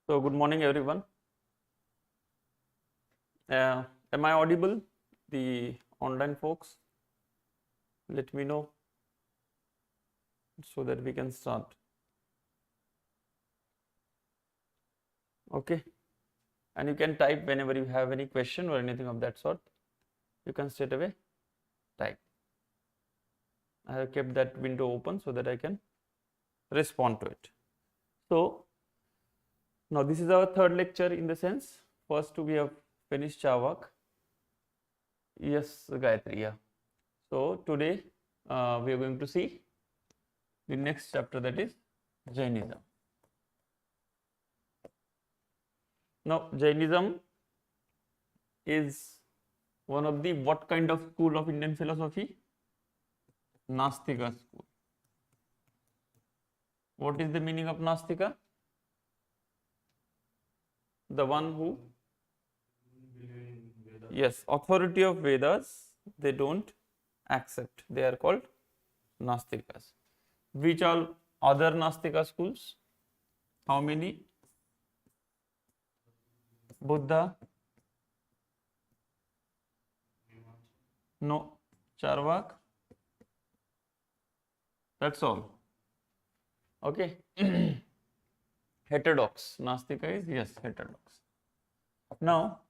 So good morning everyone. Am I audible? The online folks, let me know so that we can start. Okay, and you can type whenever you have any question or anything of that sort. You can straight away type. I have kept that window open so that I can respond to it. So now this is our third lecture in the sense. First we have finished Chavak. Yes, Gayatri. Yeah. So today we are going to see the next chapter, that is Jainism. Now Jainism is one of the what kind of school of Indian philosophy? Nastika school. What is the meaning of Nastika? The one who, yes, authority of Vedas they don't accept. They are called Nastikas. Which are other Nastika schools? How many? Buddha? No. Charvak? That's all. Okay. Heterodox. Nastika is, yes, heterodox. Now,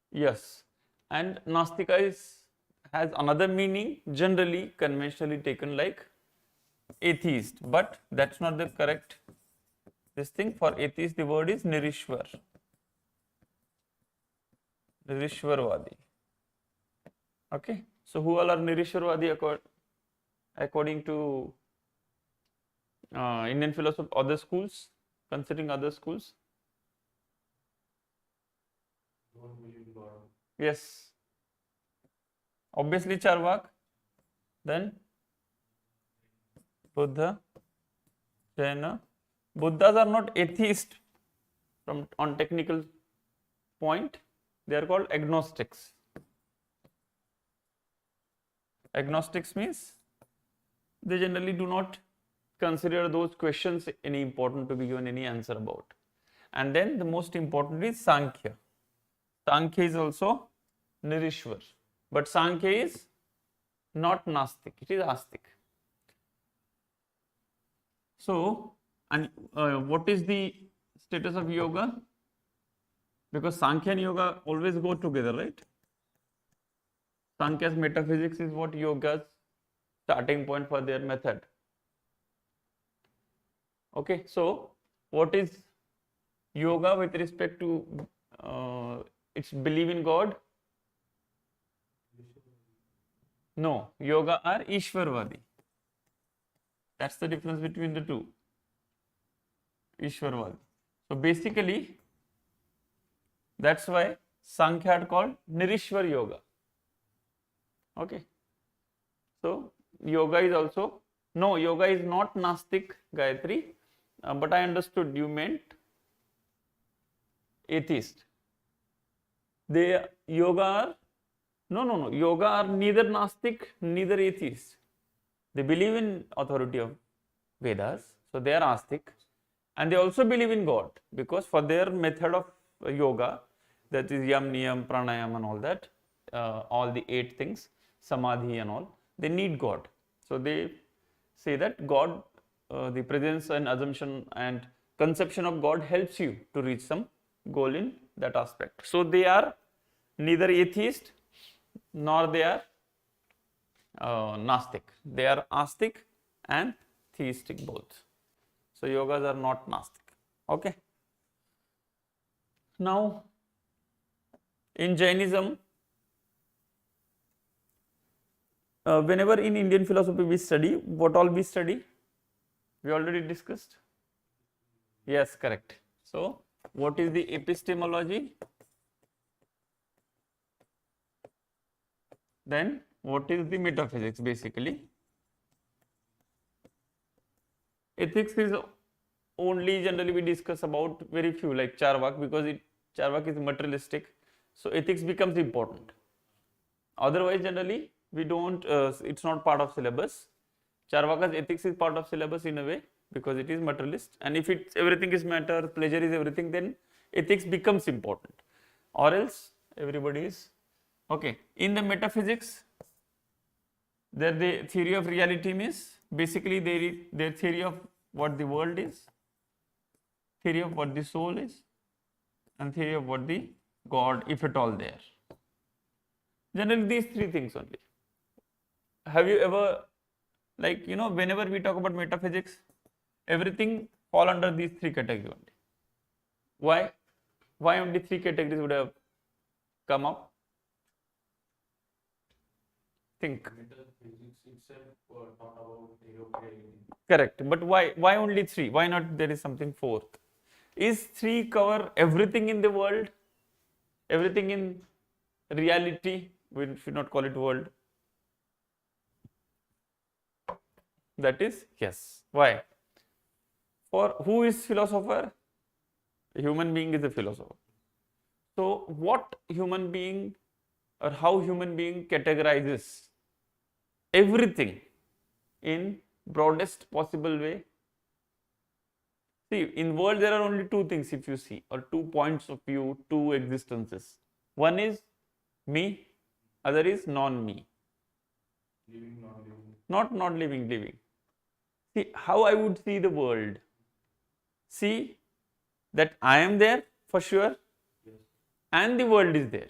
yes, and Nastika has another meaning, generally conventionally taken like atheist, but that's not the correct this thing. For atheist the word is Nirishwar, Nirishwarvadi. Okay, so who all are Nirishwarvadi according to Indian philosophy, other schools, considering other schools? Yes, obviously Charvak, then Buddha, Jaina. Buddhas are not atheist on technical point, they are called agnostics. Agnostics means they generally do not consider those questions any important to be given any answer about. And then the most important is Sankhya. Sankhya is also Nirishwar, but Sankhya is not Nastik, it is Astik. So, and what is the status of yoga? Because Sankhya and yoga always go together, right? Sankhya's metaphysics is what yoga's starting point for their method. Okay, so what is yoga with respect to its belief in God? No, yoga are Ishwarvadi. That's the difference between the two. Ishwarvadi. So basically, that's why Sankhya are called Nirishwar Yoga. Okay. So yoga is also, no, yoga is not Nastik, Gayatri, but I understood you meant atheist. They yoga are, no, yoga are neither Nastik, neither atheist. They believe in authority of Vedas, so they are Astik, and they also believe in God, because for their method of yoga, that is yam, niyam, pranayam and all that, all the 8 things, samadhi and all, they need God. So they say that God, the presence and assumption and conception of God helps you to reach some goal in that aspect. So they are neither atheist nor they are Nastik. They are Astik and theistic both. So yogas are not Nastik. Okay. Now in Jainism, whenever in Indian philosophy we study, what all we study? We already discussed. Yes, correct. So what is the epistemology? Then what is the metaphysics basically? Ethics is only generally we discuss about very few, like Charvak, because Charvak is materialistic. So ethics becomes important. Otherwise generally we don't, it's not part of syllabus. Charvaka's ethics is part of syllabus in a way because it is materialist, and if it's everything is matter, pleasure is everything, then ethics becomes important, or else everybody is okay. In the metaphysics, there the theory of reality means basically their theory of what the world is, theory of what the soul is, and theory of what the God, if at all there. Generally these three things only. Have you ever, like, you know, whenever we talk about metaphysics, everything fall under these three categories only. Why? Why only three categories would have come up? Think. Metaphysics itself talk about theory of reality. Correct. But why only three? Why not there is something fourth? Is three cover everything in the world? Everything in reality? We should not call it world. That is yes. Why? For who is philosopher? A human being is a philosopher. So what human being or how human being categorizes everything in broadest possible way? See, in world there are only two things if you see, or 2 points of view, two existences. One is me, other is non-me. Living, non-living. Not living, living. See, how I would see the world. See that I am there for sure, Yes. and the world is there.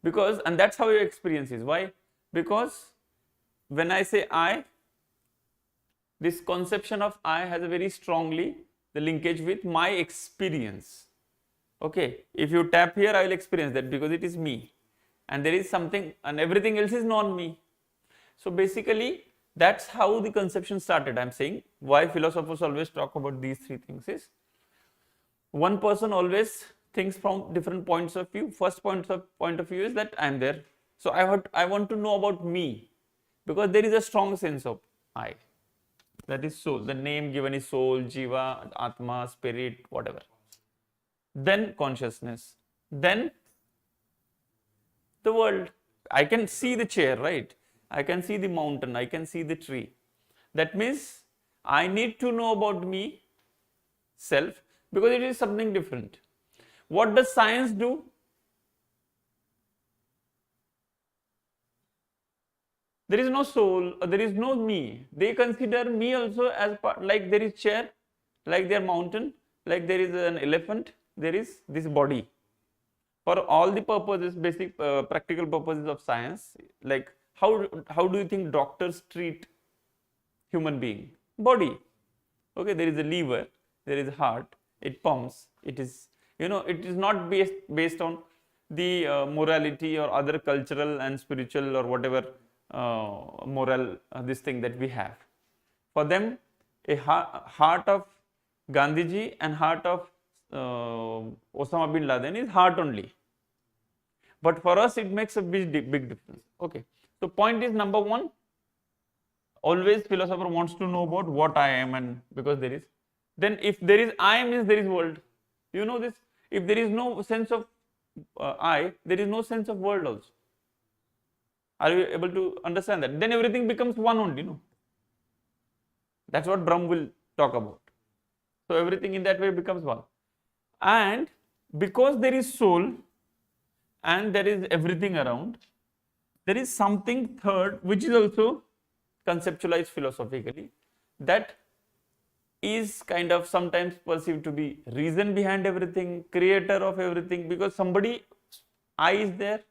Because, and that's how your experience is. Why? Because when I say I, this conception of I has a very strongly the linkage with my experience. Okay, if you tap here, I will experience that because it is me, and there is something, and everything else is non-me. So basically, that's how the conception started. I'm saying why philosophers always talk about these three things is one person always thinks from different points of view. First point of view is that I'm there. So I want to know about me because there is a strong sense of I. That is soul. The name given is soul, jiva, atma, spirit, whatever. Then consciousness. Then the world. I can see the chair, right? I can see the mountain, I can see the tree. That means I need to know about me, self, because it is something different. What does science do? There is no soul, there is no me. They consider me also as part, like there is chair, like there mountain, like there is an elephant, there is this body. For all the purposes, basic practical purposes of science, like how do you think doctors treat human being? Body. Okay, there is a liver, there is a heart, it pumps, it is, you know, it is not based on the morality or other cultural and spiritual or whatever moral this thing that we have. For them, a heart of Gandhiji and heart of Osama bin Laden is heart only. But for us, it makes a big difference. Okay. So point is number one, always philosopher wants to know about what I am, and because there is, then if there is I means there is world. You know this? If there is no sense of I, there is no sense of world also. Are you able to understand that? Then everything becomes one only, no? That's what Brahm will talk about. So everything in that way becomes one. And because there is soul and there is everything around, there is something third which is also conceptualized philosophically, that is kind of sometimes perceived to be reason behind everything, creator of everything, because somebody, I is there,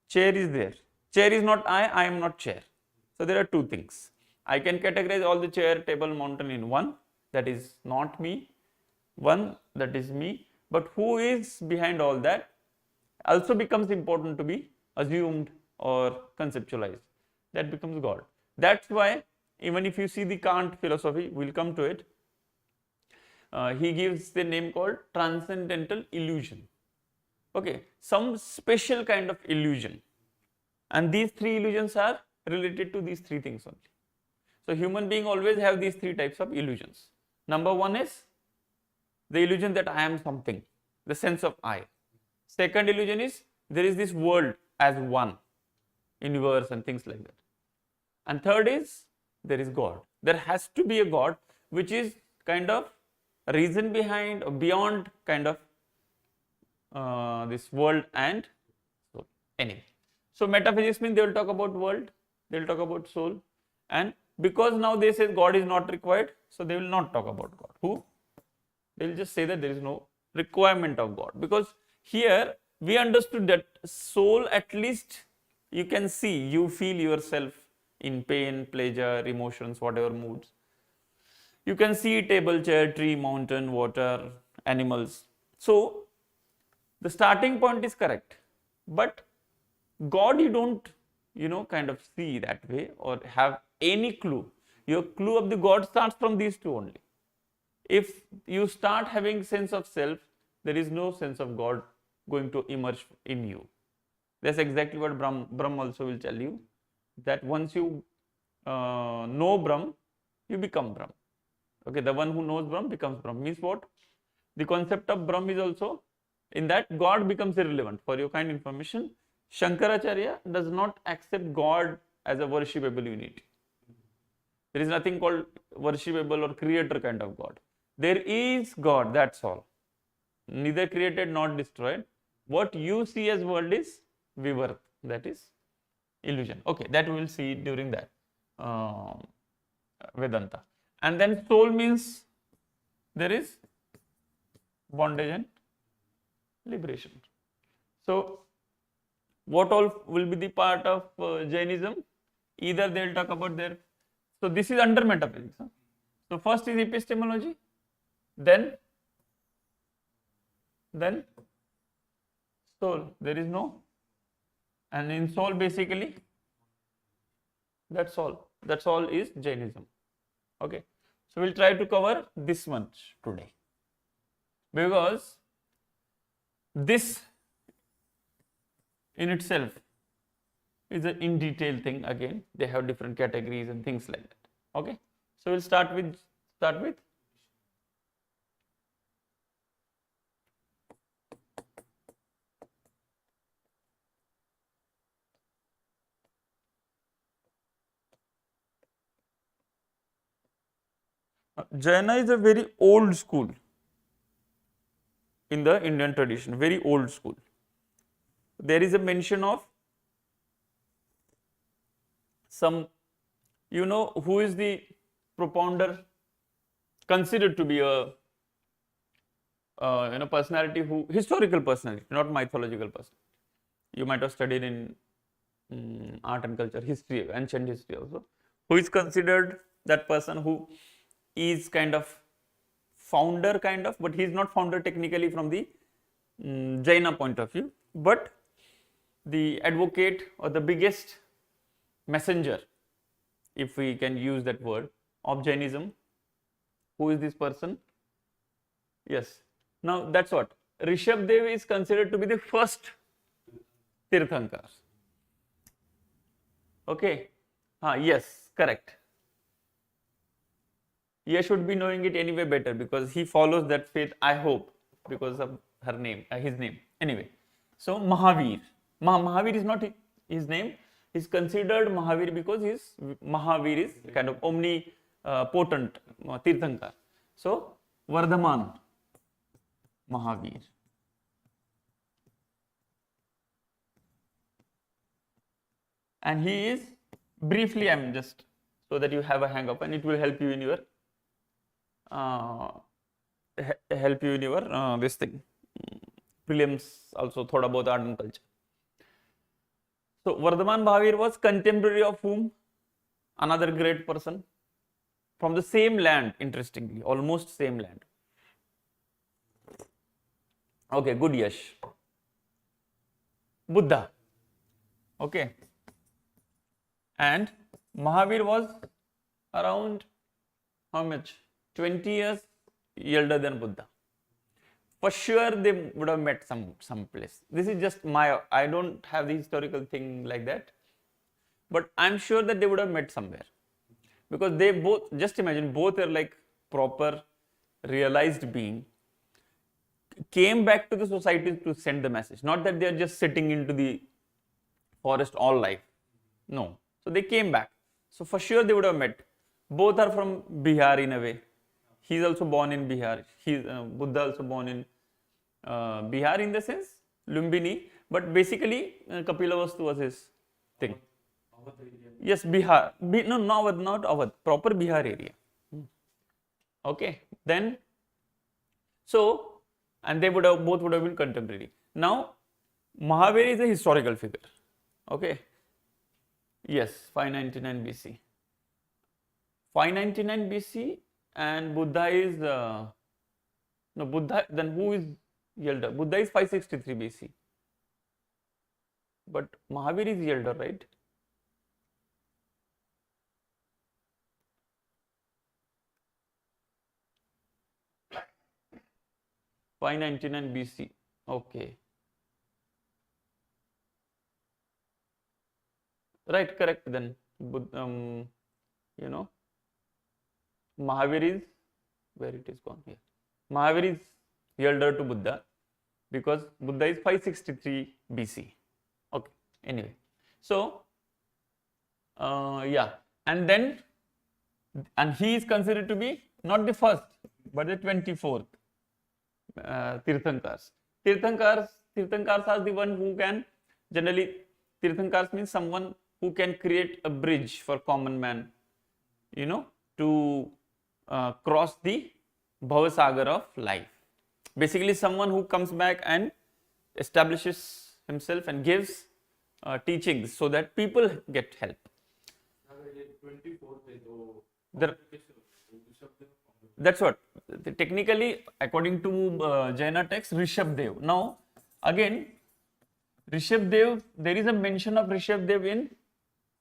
chair is there. Chair is not I am not chair. So there are two things. I can categorize all the chair, table, mountain in one, that is not me, one that is me, but who is behind all that also becomes important to be assumed or conceptualized. That becomes God. That's why even if you see the Kant philosophy, we'll come to it, he gives the name called transcendental illusion. Okay, some special kind of illusion, and these three illusions are related to these three things only. So human being always have these three types of illusions. Number one is the illusion that I am something, the sense of I. Second illusion is there is this world as one. universe and things like that. And third is there is God. There has to be a God which is kind of reason behind or beyond kind of this world and soul. Anyway, so metaphysics means they will talk about world, they will talk about soul, and because now they say God is not required, so they will not talk about God. Who? They will just say that there is no requirement of God, because here we understood that soul, at least you can see, you feel yourself in pain, pleasure, emotions, whatever moods. You can see table, chair, tree, mountain, water, animals. So the starting point is correct, but God you don't, kind of see that way or have any clue. Your clue of the God starts from these two only. If you start having sense of self, there is no sense of God going to emerge in you. That's exactly what Brahm also will tell you, that once you know Brahm, you become Brahm. Okay, the one who knows Brahm becomes Brahm. Means what? The concept of Brahm is also in that God becomes irrelevant. For your kind information, Shankaracharya does not accept God as a worshipable unity. There is nothing called worshipable or creator kind of God. There is God, that's all. Neither created nor destroyed. What you see as world is vivarth, that is illusion. Okay, that we will see during that Vedanta. And then soul means there is bondage and liberation. So what all will be the part of Jainism? Either they will talk about their, so this is under metaphysics. Huh? So first is epistemology, then soul. There is no, and in soul basically, that's all. That's all is Jainism. Okay, so we'll try to cover this much today, because this in itself is an in detail thing. Again, they have different categories and things like that. Okay, so we'll start with Jaina is a very old school in the Indian tradition, very old school. There is a mention of some, who is the propounder, considered to be a personality, who historical personality, not mythological person. You might have studied in art and culture, history, ancient history also, who is considered that person who is kind of founder kind of, but he is not founder technically from the Jaina point of view, but the advocate or the biggest messenger, if we can use that word, of Jainism. Who is this person? Yes. Now that's what Rishabdev is considered to be the first Tirthankar. Okay. Yes, correct. You should be knowing it anyway better, because he follows that faith, I hope, because of her name, his name. Anyway, so Mahavir. Mahavir is not his name. He's considered Mahavir because Mahavir is kind of omnipotent Tirthankar. So Vardhaman Mahavir. And he is, briefly, I'm just so that you have a hang up, and it will help you in your this thing, prelims also, thoda bahut art and culture. So Vardhaman Mahavir was contemporary of whom? Another great person from the same land, interestingly, almost same land. Okay, good Yash. Buddha. Okay. And Mahavir was around how much? 20 years elder than Buddha. For sure they would have met some place. This is just I don't have the historical thing like that, but I'm sure that they would have met somewhere, because they both, just imagine, both are like proper realized being, came back to the society to send the message. Not that they are just sitting into the forest all life. No. So they came back. So for sure they would have met. Both are from Bihar in a way. He is also born in Bihar. Buddha also born in Bihar in the sense Lumbini, but basically Kapilavastu was his thing. Yes, Bihar. No, not Awadh. Proper Bihar area. Okay. Then, so, and they both would have been contemporary. Now, Mahavir is a historical figure. Okay. Yes, 599 BC. 599 BC, and Buddha is no Buddha. Then who is elder? Buddha is 563 BC. But Mahavir is elder, right? (599 BC). Okay. Right, correct. Then, Mahavir is where it is gone here. Mahavir is elder to Buddha because Buddha is 563 BC. Okay. Anyway, so yeah, and he is considered to be not the first but the 24th Tirthankars. Tirthankars are the one who can generally. Tirthankars means someone who can create a bridge for common man, to cross the Bhavasagar of life. Basically, someone who comes back and establishes himself and gives teachings so that people get help. That's what. Technically, according to Jaina text, Rishabdev. Now, again, Rishabdev, there is a mention of Rishabdev in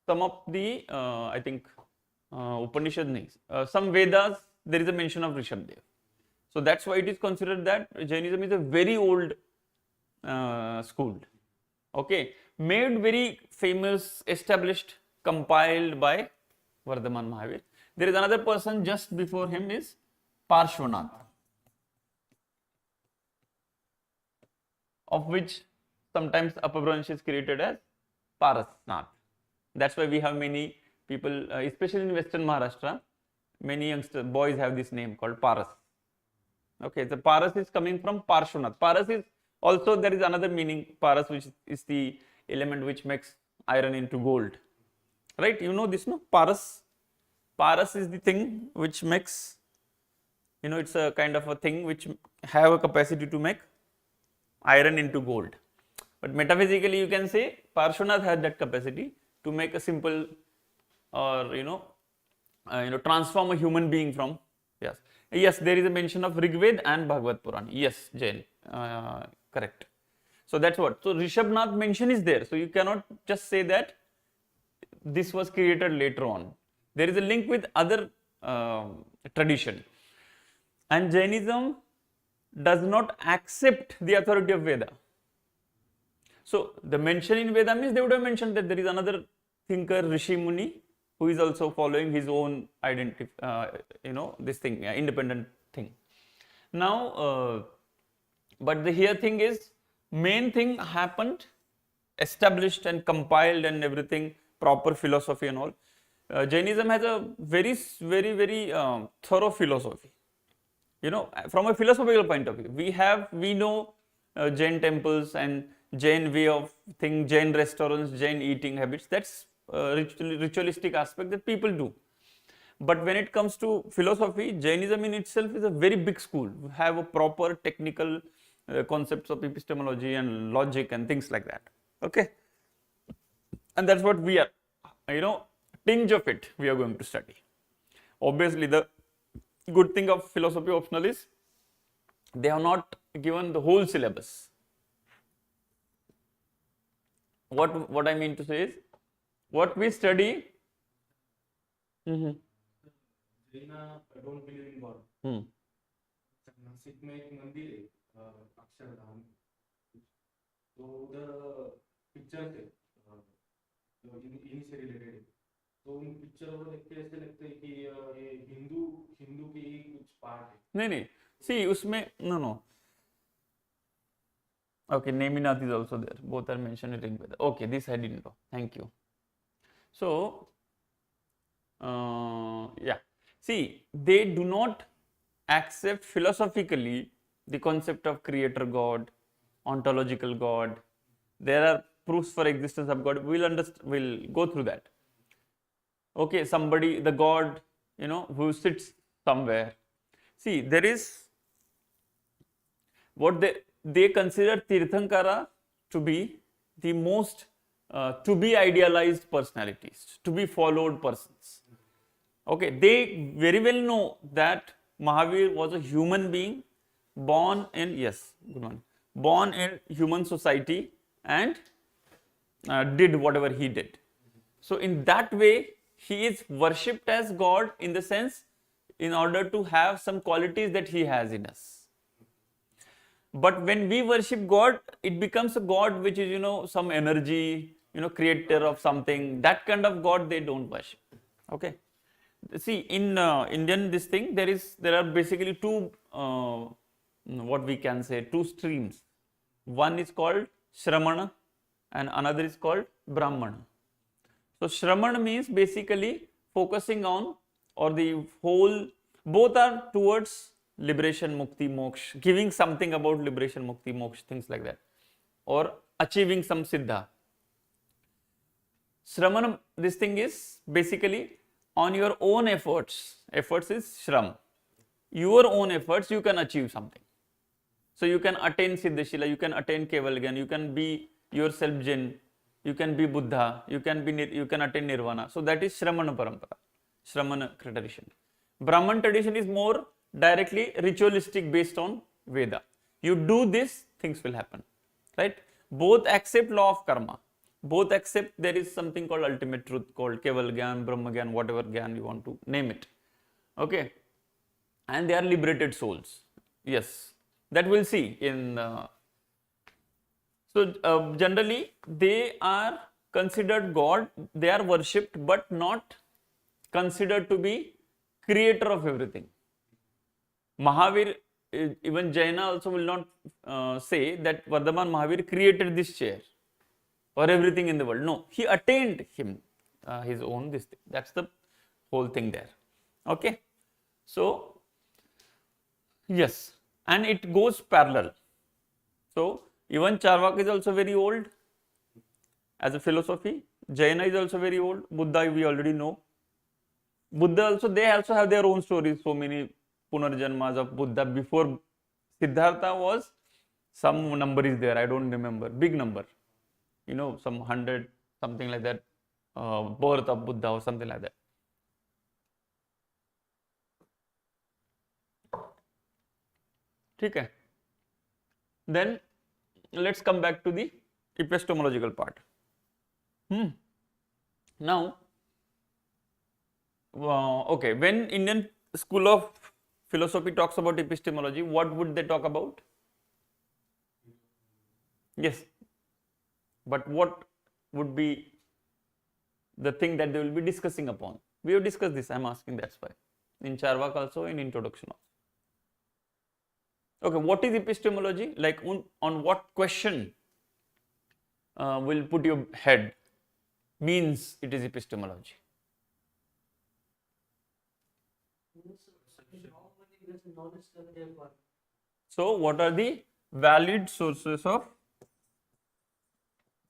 some of the, I think, Upanishad names. Some Vedas, there is a mention of Rishabdev. So that's why it is considered that Jainism is a very old school. Okay, made very famous, established, compiled by Vardhaman Mahavir. There is another person just before him is Parshvanath, of which sometimes Apabhransh is created as Parasnath. That's why we have many people, especially in Western Maharashtra, many youngsters, boys have this name called Paras. Okay, the Paras is coming from Parshvanath. Paras is also, there is another meaning, Paras, which is the element which makes iron into gold. Right, you know this, no? Paras is the thing which makes, it's a kind of a thing which have a capacity to make iron into gold. But metaphysically, you can say Parshvanath had that capacity to make a simple, or transform a human being from. Yes, there is a mention of Rigved and Bhagavad Puran. Yes, Jain, correct. So that's what. So Rishabnath mention is there. So you cannot just say that this was created later on. There is a link with other tradition, and Jainism does not accept the authority of Veda. So the mention in Veda means they would have mentioned that there is another thinker, Rishi Muni, who is also following his own identity, this thing, independent thing. Now, but the here thing is, main thing happened, established and compiled and everything, proper philosophy and all. Jainism has a very thorough philosophy. From a philosophical point of view, we know Jain temples and Jain way of thing, Jain restaurants, Jain eating habits. That's ritualistic aspect that people do. But when it comes to philosophy, Jainism in itself is a very big school. We have a proper technical concepts of epistemology and logic and things like that. Okay, and that's what we are, tinge of it we are going to study. Obviously, the good thing of philosophy optional is they have not given the whole syllabus. What I mean to say is, what we study. Jaina don't believe in God. Nashik में एक मंदिर है अक्षरधाम, तो उधर picture थे इन्हीं से related है, तो उन पिक्चरों को देख के ऐसे लगता है कि ये हिंदू की ही कुछ पार्ट है. नहीं see उसमें no okay, Neminath is also there, both are mentioned in Veda. Okay, this I didn't know, thank you. So, yeah, see, they do not accept philosophically the concept of creator God, ontological God. There are proofs for existence of God. We'll go through that. Okay, somebody, the God, who sits somewhere. See, there is what they consider Tirthankara to be the most to be idealized personalities, to be followed persons. Okay, they very well know that Mahavir was a human being born in, yes, good morning, born in human society and did whatever he did. So in that way, he is worshipped as God in the sense in order to have some qualities that he has in us. But when we worship God, it becomes a God which is, some energy, creator of something. That kind of God they don't worship. Okay. See, in Indian this thing, there are basically two, what we can say, two streams. One is called Shramana and another is called Brahmana. So Shramana means basically focusing on, or the whole, both are towards liberation, mukti, moksha, giving something about liberation, mukti, moksha, things like that, or achieving some siddha. Shramana, this thing is basically on your own efforts. Efforts is Shram. Your own efforts, you can achieve something. So you can attain Siddhashila, you can attain Kevalgyan, you can be yourself Jin, you can be Buddha, you can attain Nirvana. So that is Shramana Parampara, Shramana tradition. Brahman tradition is more directly ritualistic based on Veda. You do this, things will happen, right? Both accept law of karma. Both accept there is something called ultimate truth, called Keval Gyan, Brahma Gyan, whatever Gyan you want to name it. Okay. And they are liberated souls. Yes. That we'll see in. So generally, they are considered God, they are worshipped, but not considered to be creator of everything. Mahavir, even Jaina also will not say that Vardhaman Mahavir created this chair or everything in the world. No, he attained his own this thing. That's the whole thing there. Okay. So, yes, and it goes parallel. So, even Charvak is also very old as a philosophy. Jaina is also very old. Buddha we already know. Buddha also, they also have their own stories. So many Punarjanmas of Buddha. Before Siddhartha was, some number is there, I don't remember, big number. Some 100, something like that, birth of Buddha or something like that. Okay. Then let's come back to the epistemological part. Now, okay, when Indian school of philosophy talks about epistemology, what would they talk about? Yes, but what would be the thing that they will be discussing upon? We have discussed this, I am asking, that's why. In Charvak also, in introduction also. Okay, what is epistemology? Like on what question will put your head means it is epistemology? So, what are the valid sources of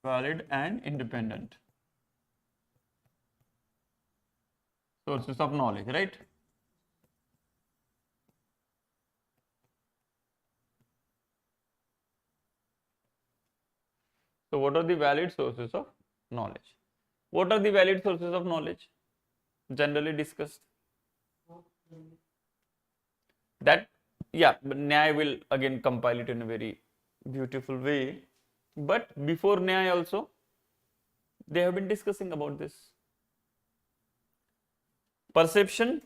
valid and independent sources of knowledge, right? So, what are the valid sources of knowledge? What are the valid sources of knowledge generally discussed? That, yeah, but Nyaya will again compile it in a very beautiful way. But before Nyaya also, they have been discussing about this. Perception,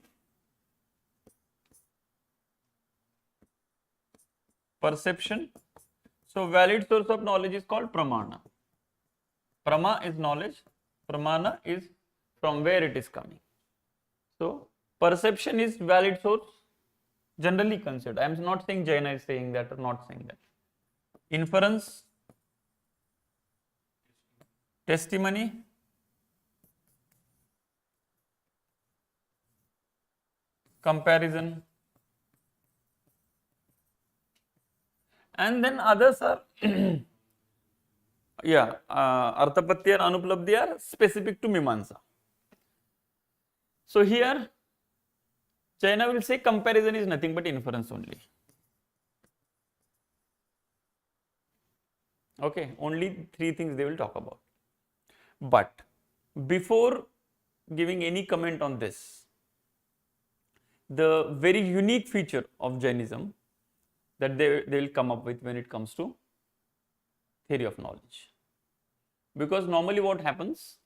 so valid source of knowledge is called pramana. Prama is knowledge, pramana is from where it is coming. So perception is valid source, generally considered. I am not saying Jaina is saying that or not saying that. Inference, testimony, comparison, and then others are yeah, Arthapatti and Anuplabdhi are specific to Mimamsa. So here China will say comparison is nothing but inference only. Okay, only three things they will talk about. But before giving any comment on this, the very unique feature of Jainism that they will come up with when it comes to theory of knowledge. Because normally what happens,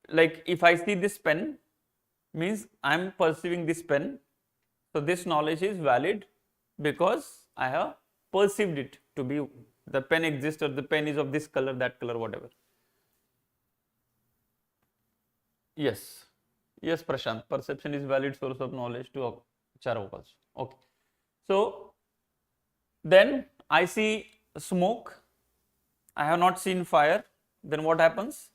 like if I see this pen, means I am perceiving this pen, so this knowledge is valid because I have perceived it to be, the pen exists or the pen is of this color, that color, whatever. Yes, yes Prashant, perception is valid source of knowledge to Charavakals. Okay. So then I see smoke, I have not seen fire, then what happens?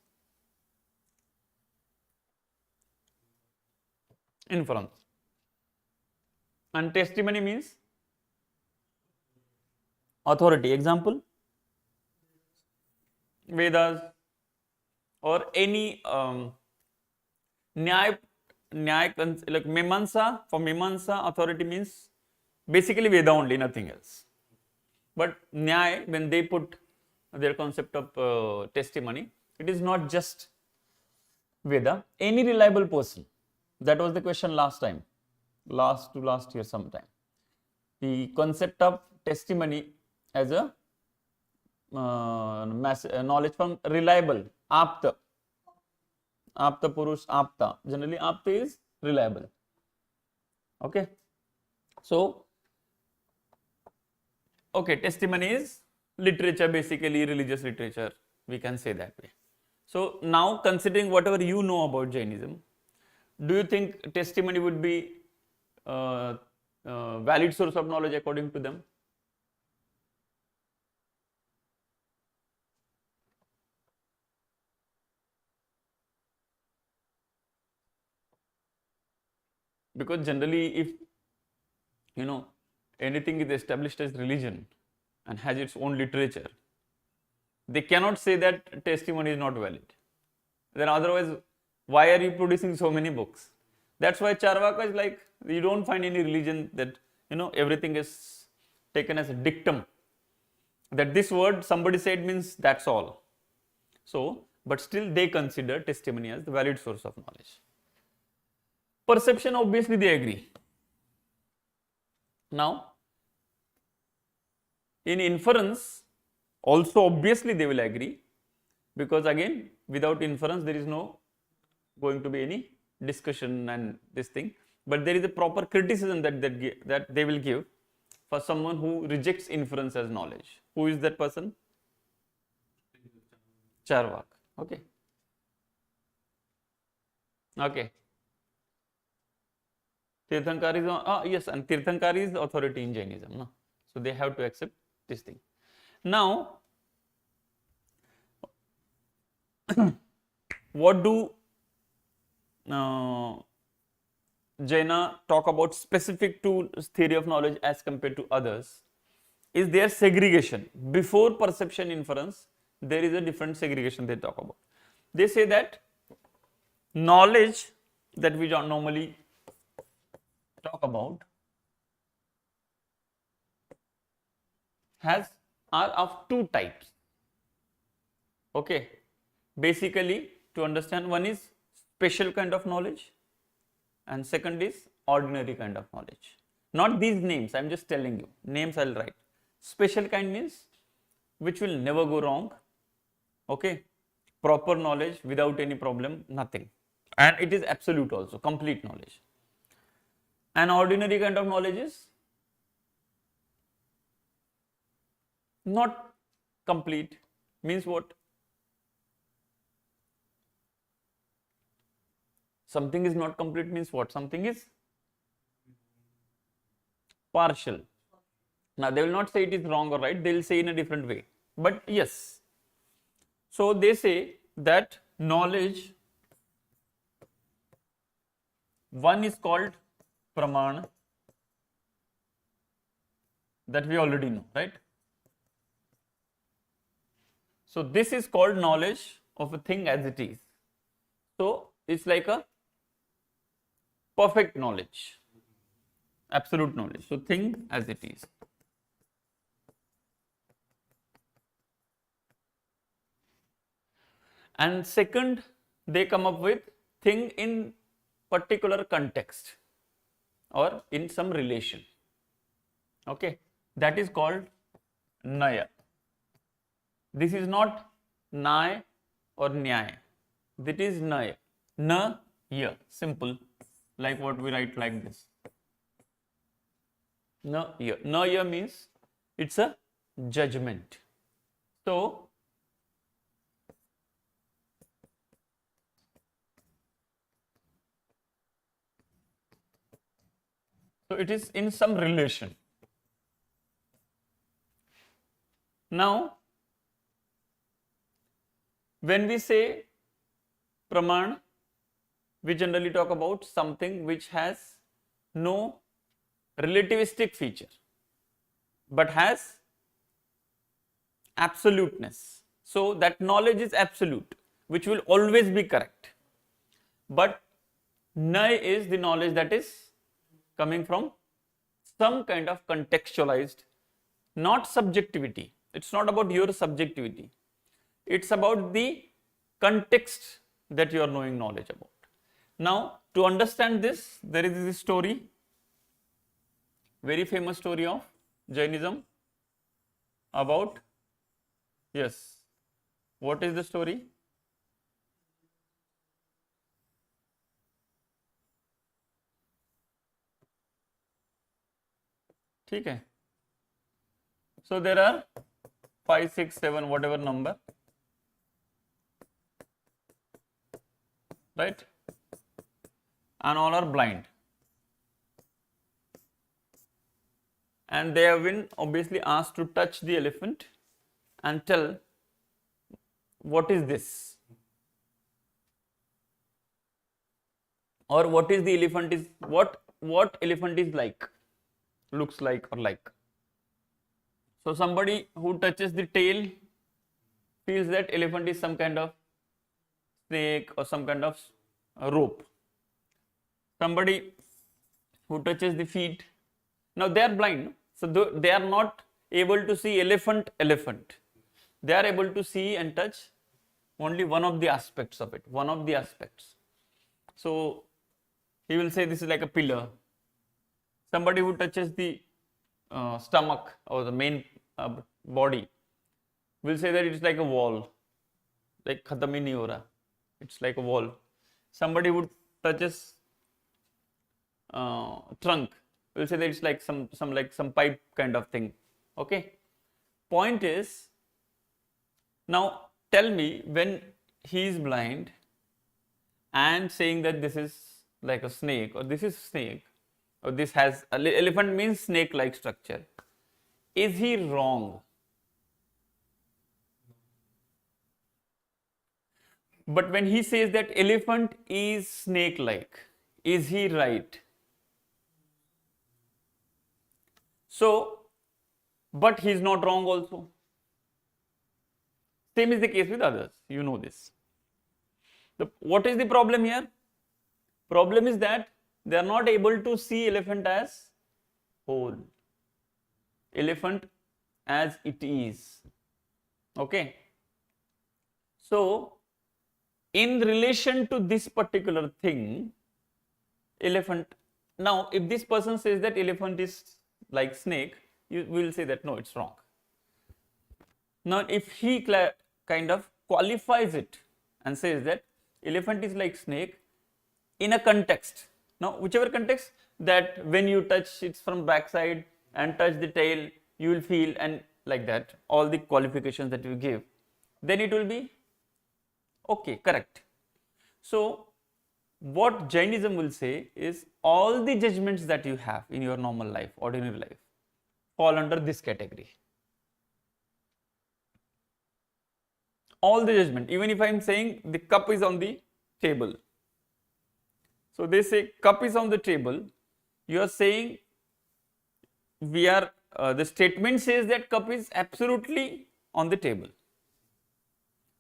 Inference. And testimony means authority. Example, Vedas or any Nyaya, like Mimamsa. For Mimamsa, authority means basically Veda only, nothing else. But Nyaya, when they put their concept of testimony, it is not just Veda, any reliable person. That was the question last time, last year sometime. The concept of testimony as a knowledge from reliable, apta. Apta Purush, apta. Generally, apta is reliable. Okay. So, okay, testimony is literature, basically religious literature. We can say that way. So, now considering whatever you know about Jainism, do you think testimony would be valid source of knowledge according to them? Because generally, if anything is established as religion and has its own literature, they cannot say that testimony is not valid. Then otherwise, why are you producing so many books? That's why Charvaka is like, you don't find any religion that everything is taken as a dictum, that this word somebody said means that's all. So, but still they consider testimony as the valid source of knowledge. Perception, obviously they agree. Now, in inference, also obviously they will agree, because again, without inference there is no going to be any discussion and this thing. But there is a proper criticism that they will give for someone who rejects inference as knowledge. Who is that person? Charvak. Okay. Okay. Tirthankar is, yes, and Tirthankar is authority in Jainism. No? So they have to accept this thing. Now, what do Jaina talk about specific to theory of knowledge as compared to others? Is their segregation. Before perception inference, there is a different segregation they talk about. They say that knowledge that we don't normally talk about are of two types. Okay, basically to understand, one is special kind of knowledge and second is ordinary kind of knowledge. Not these names, I am just telling you, names I will write. Special kind means which will never go wrong, okay, proper knowledge without any problem, nothing, and it is absolute also, complete knowledge. An ordinary kind of knowledge is not complete, means what? Something is not complete means what? Something is partial. Now they will not say it is wrong or right, they will say in a different way, but yes. So they say that knowledge One is called Praman, that we already know, right? So this is called knowledge of a thing as it is. So it's like a perfect knowledge, absolute knowledge. So thing as it is. And second, they come up with thing in particular context or in some relation. Okay, that is called Naya. This is not Naya or Nyaya. That is Naya. Na, ya, simple, like what we write like this. Na, ya. Na, ya means it's a judgment. So it is in some relation. Now, when we say Praman, we generally talk about something which has no relativistic feature, but has absoluteness. So that knowledge is absolute, which will always be correct. But Nay is the knowledge that is coming from some kind of contextualized, not subjectivity. It's not about your subjectivity. It's about the context that you are knowing knowledge about. Now, to understand this, there is this story, very famous story of Jainism about, yes, what is the story? ठीक है. So there are 5, 6, 7, whatever number, right? And all are blind. And they have been obviously asked to touch the elephant and tell what is this, or what is the elephant is, what elephant is like, looks like or like. So somebody who touches the tail feels that elephant is some kind of snake or some kind of rope. Somebody who touches the feet, now they are blind, so they are not able to see elephant. They are able to see and touch only one of the aspects of it, one of the aspects. So he will say this is like a pillar. Somebody who touches the stomach or the main body will say that it's like a wall, like khatam hi nahi ho raha, it's like a wall. Somebody who touches trunk will say that it's like some pipe kind of thing. Okay, point is, now tell me, when he is blind and saying that this is like a snake, or this is snake, or this has elephant means snake like structure, is he wrong? But when he says that elephant is snake like, is he right? So, but he is not wrong also. Same is the case with others, you know this. What is the problem here? Problem is that they are not able to see elephant as whole, elephant as it is. Okay. So, in relation to this particular thing, elephant, now if this person says that elephant is like snake, you will say that no, it's wrong. Now, if he kind of qualifies it and says that elephant is like snake in a context, now whichever context, that when you touch it's from backside and touch the tail, you will feel, and like that, all the qualifications that you give, then it will be okay, correct. So, what Jainism will say is all the judgments that you have in your normal life, ordinary life, fall under this category. All the judgment, even if I am saying the cup is on the table, So they say cup is on the table. You are saying the statement says that cup is absolutely on the table,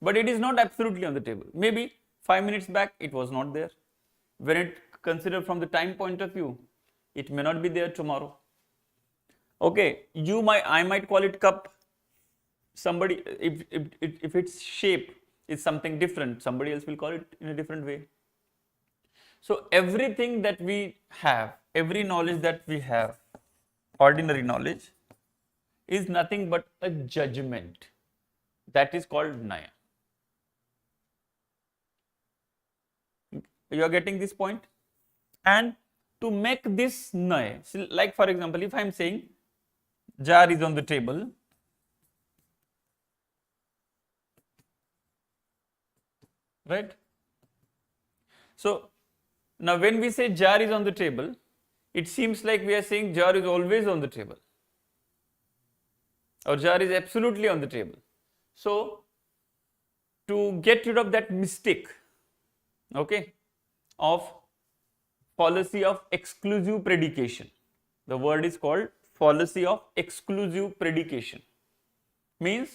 but it is not absolutely on the table. Maybe 5 minutes back it was not there. When it considered from the time point of view, it may not be there tomorrow. Okay, I might call it cup. Somebody, if its shape is something different, somebody else will call it in a different way. So everything that we have, every knowledge that we have, ordinary knowledge, is nothing but a judgment. That is called Naya. You are getting this point? And to make this Naya, like for example, if I am saying jar is on the table, right? So now when we say jar is on the table, it seems like we are saying jar is always on the table, or jar is absolutely on the table. So to get rid of that mistake, okay, of fallacy of exclusive predication, the word is called fallacy of exclusive predication, means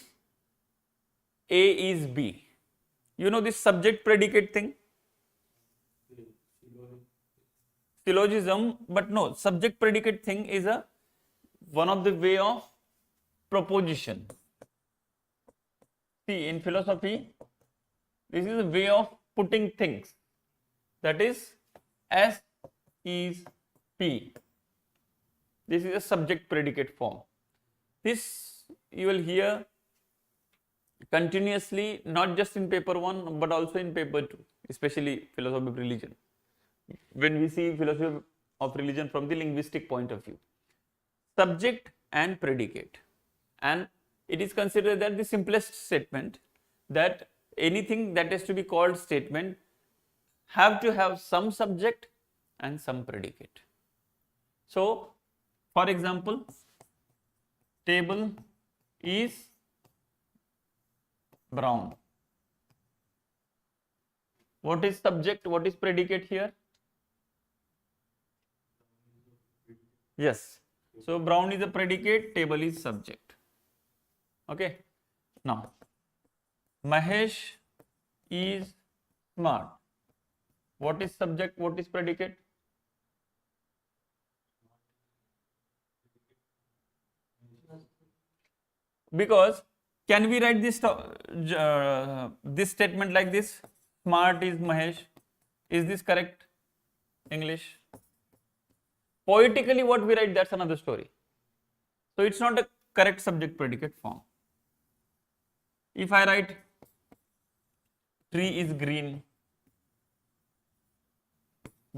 A is B. You know this subject predicate thing? Syllogism, but no, subject predicate thing is one of the way of proposition. See, in philosophy, this is a way of putting things, that is S is P. This is a subject predicate form. This you will hear continuously, not just in paper 1 but also in paper 2, especially philosophy of religion. When we see philosophy of religion from the linguistic point of view, subject and predicate, and it is considered that the simplest statement, that anything that is to be called statement have to have some subject and some predicate. So for example, table is brown. What is subject, what is predicate here? Yes. So brown is a predicate, table is subject. Okay. Now, Mahesh is smart. What is subject, what is predicate? Because can we write this statement like this? Smart is Mahesh. Is this correct English? Poetically what we write, that's another story. So it's not a correct subject predicate form. If I write tree is green,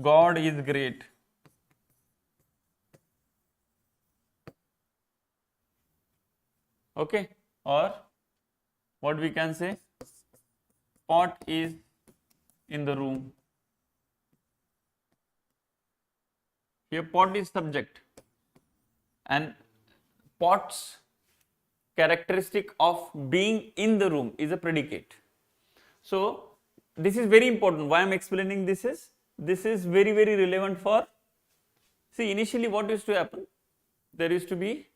God is great, okay, or what we can say, pot is in the room. Here pot is subject and pot's characteristic of being in the room is a predicate. So this is very important. Why I am explaining this is very relevant for, see, initially what used to happen, there used to be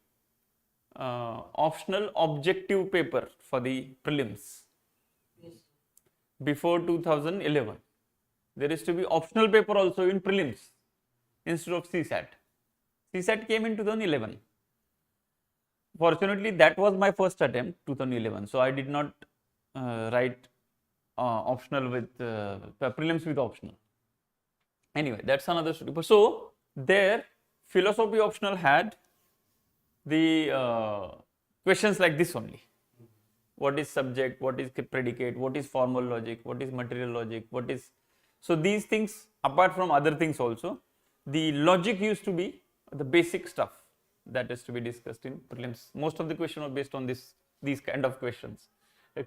optional objective paper for the prelims. Before 2011 there used to be optional paper also in prelims instead of CSAT. CSAT came in 2011. Fortunately that was my first attempt, 2011, so I did not write optional with prelims with optional. Anyway, that's another story. So there philosophy optional had the questions like this only. What is subject, what is predicate, what is formal logic, what is material logic, what is, so these things, apart from other things also, the logic used to be the basic stuff that is to be discussed in prelims. Most of the questions are based on these kind of questions.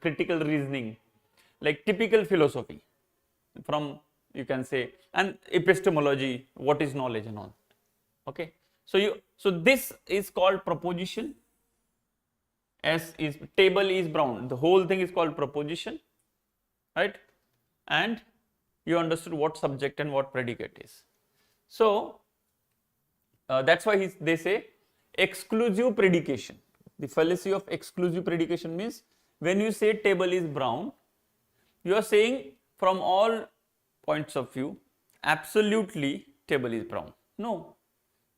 Critical reasoning, like typical philosophy from, you can say, and epistemology, what is knowledge and all. Okay, so this is called proposition. S is table is brown, the whole thing is called proposition, right? And you understood what subject and what predicate is. So that's why they say exclusive predication. The fallacy of exclusive predication means when you say table is brown, you are saying from all points of view absolutely table is brown. No.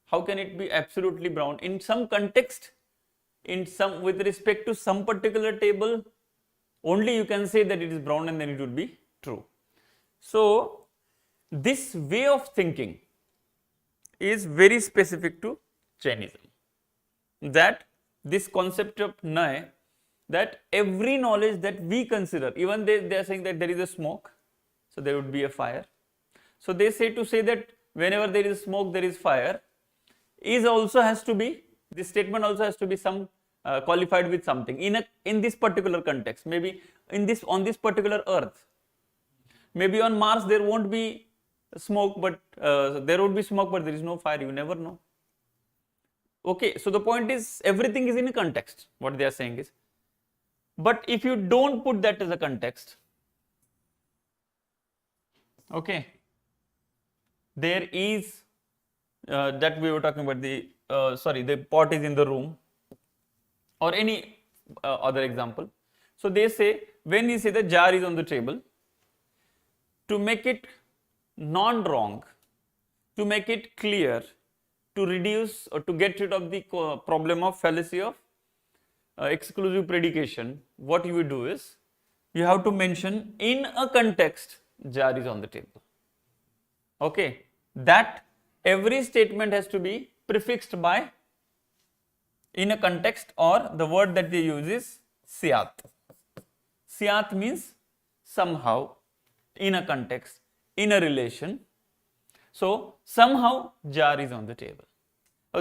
How can it be absolutely brown? In some context, with respect to some particular table, only you can say that it is brown and then it would be true. So this way of thinking is very specific to Jainism. That this concept of Nay, that every knowledge that we consider, even they are saying that there is a smoke, so there would be a fire. So they say that whenever there is smoke, there is fire, is also has to be, this statement also has to be some qualified with something in this particular context. Maybe on this particular earth, maybe on Mars there won't be smoke, but there would be smoke, but there is no fire. You never know. Okay, so the point is everything is in a context. What they are saying is, but if you don't put that as a context, okay, there is that we were talking about the pot is in the room, or any other example. So they say when you say the jar is on the table, to make it non-wrong, to make it clear, to reduce or to get rid of the problem of fallacy of exclusive predication, what you will do is you have to mention in a context jar is on the table. Okay, that every statement has to be prefixed by in a context, or the word that they use is syat. Syat means somehow, in a context, in a relation. So somehow jar is on the table.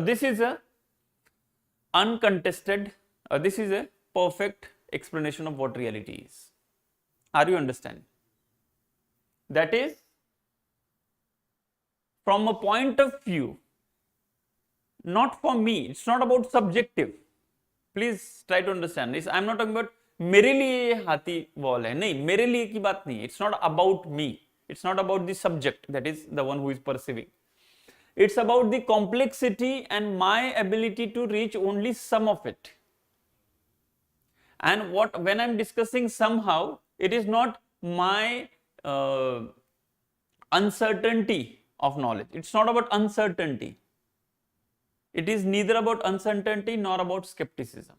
This is a uncontested, this is a perfect explanation of what reality is. Are you understanding? That is, from a point of view, not for me, it's not about subjective. Please try to understand this. I am not talking about मेरे लिए हाथी wall है, नहीं, मेरे लिए की बात नहीं. It's not about me. It's not about the subject, that is the one who is perceiving. It's about the complexity and my ability to reach only some of it. And when I am discussing somehow, it is not my uncertainty of knowledge. It's not about uncertainty. It is neither about uncertainty nor about skepticism.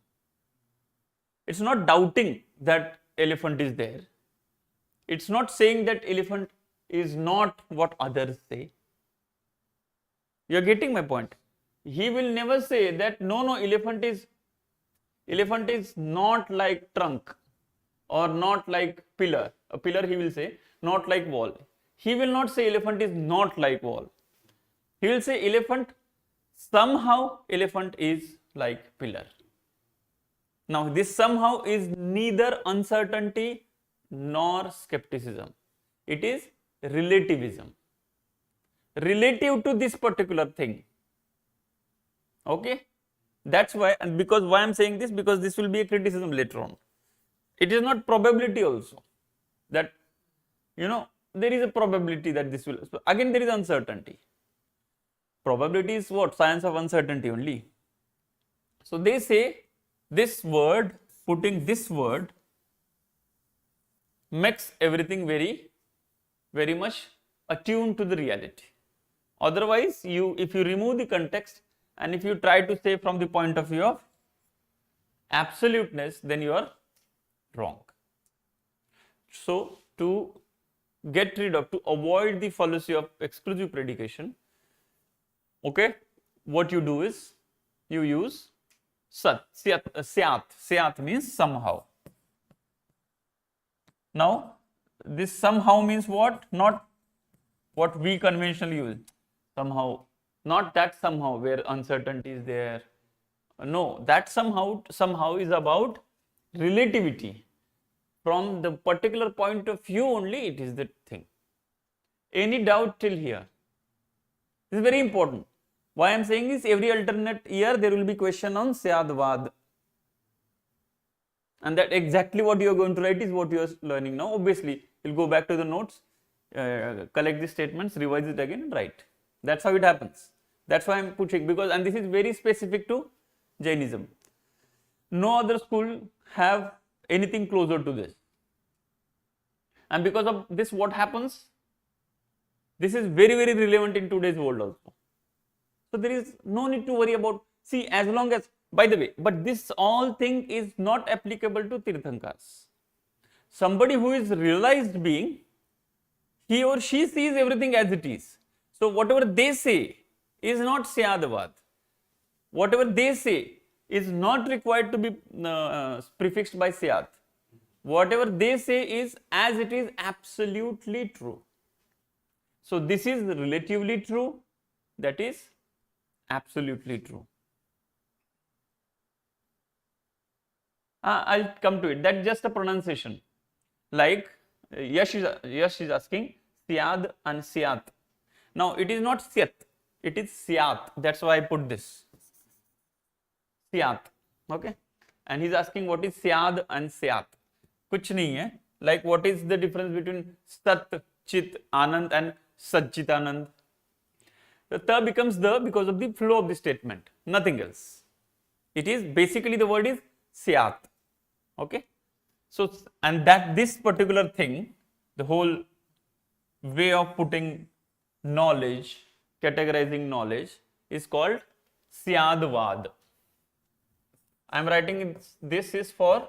It's not doubting that elephant is there. It's not saying that elephant is not what others say. You are getting my point. He will never say that no, elephant is not like trunk or not like pillar. A pillar, he will say, not like wall. He will not say elephant is not like wall. He will say somehow elephant is like pillar. Now this somehow is neither uncertainty nor skepticism. It is relativism. Relative to this particular thing. Okay? That's why, and because why I am saying this, because this will be a criticism later on. It is not probability also. That, there is a probability that this will, again there is uncertainty. Probability is what? Science of uncertainty only. So they say this word, putting this word makes everything very, very much attuned to the reality. Otherwise, if you remove the context and if you try to say from the point of view of absoluteness, then you are wrong. So to avoid the fallacy of exclusive predication, okay, what you do is you use syat means somehow. Now this somehow means what? Not what we conventionally use. Somehow, not that somehow where uncertainty is there. No, that somehow is about relativity. From the particular point of view only, it is the thing. Any doubt till here? This is very important. Why I am saying is, every alternate year there will be question on Syadvad. And that exactly what you are going to write is what you are learning now. Obviously, you will go back to the notes collect the statements, revise it again and write. That's how it happens. That's why I am pushing, because, and this is very specific to Jainism. No other school have anything closer to this. And because of this, what happens? This is very, very relevant in today's world also. So there is no need to worry about, see, as long as, by the way, but this all thing is not applicable to Tirthankars. Somebody who is realized being, he or she sees everything as it is. So whatever they say is not Syadavad. Whatever they say is not required to be prefixed by Syad. Whatever they say is as it is absolutely true. So this is relatively true, that is absolutely true. I'll come to it. That's just a pronunciation. Like Yash is asking Syad and Syat. Now it is not Syat, it is Syat. That's why I put this. Syat. Okay. And he's asking what is Syad and Syat. Kuch nahi hai. Like what is the difference between Sat, Chit, Anand and Satchitanand? The ta becomes the because of the flow of the statement, nothing else. It is basically the word is Syat. Okay. So, and that this particular thing, the whole way of putting knowledge, categorizing knowledge is called Syadvad. I am writing this is for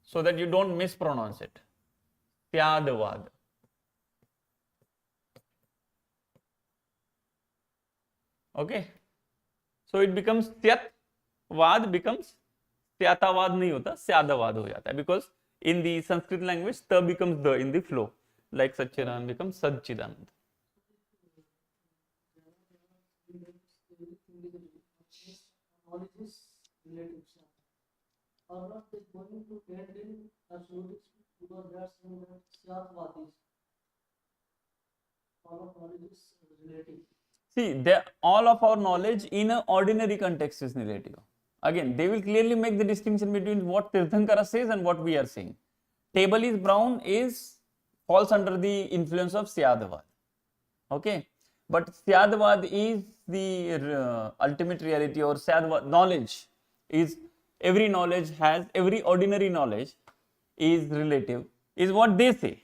so that you don't mispronounce it. Syadvad. Okay. So it becomes Syatvad becomes Syatavad nahi hota, Syadavad ho jata hai, because in the Sanskrit language ta becomes the in the flow, like Satchidanand becomes Satchidanand. Knowledge is relative. Or not is going to end in absolute because they are saying that Syatvad is all of knowledge is relative. See, all of our knowledge in an ordinary context is relative. Again, they will clearly make the distinction between what Tirthankara says and what we are saying. Table is brown falls under the influence of Syadavad. Okay, but Syadavad is the ultimate reality, or Syadavad knowledge is every ordinary knowledge is relative, is what they say.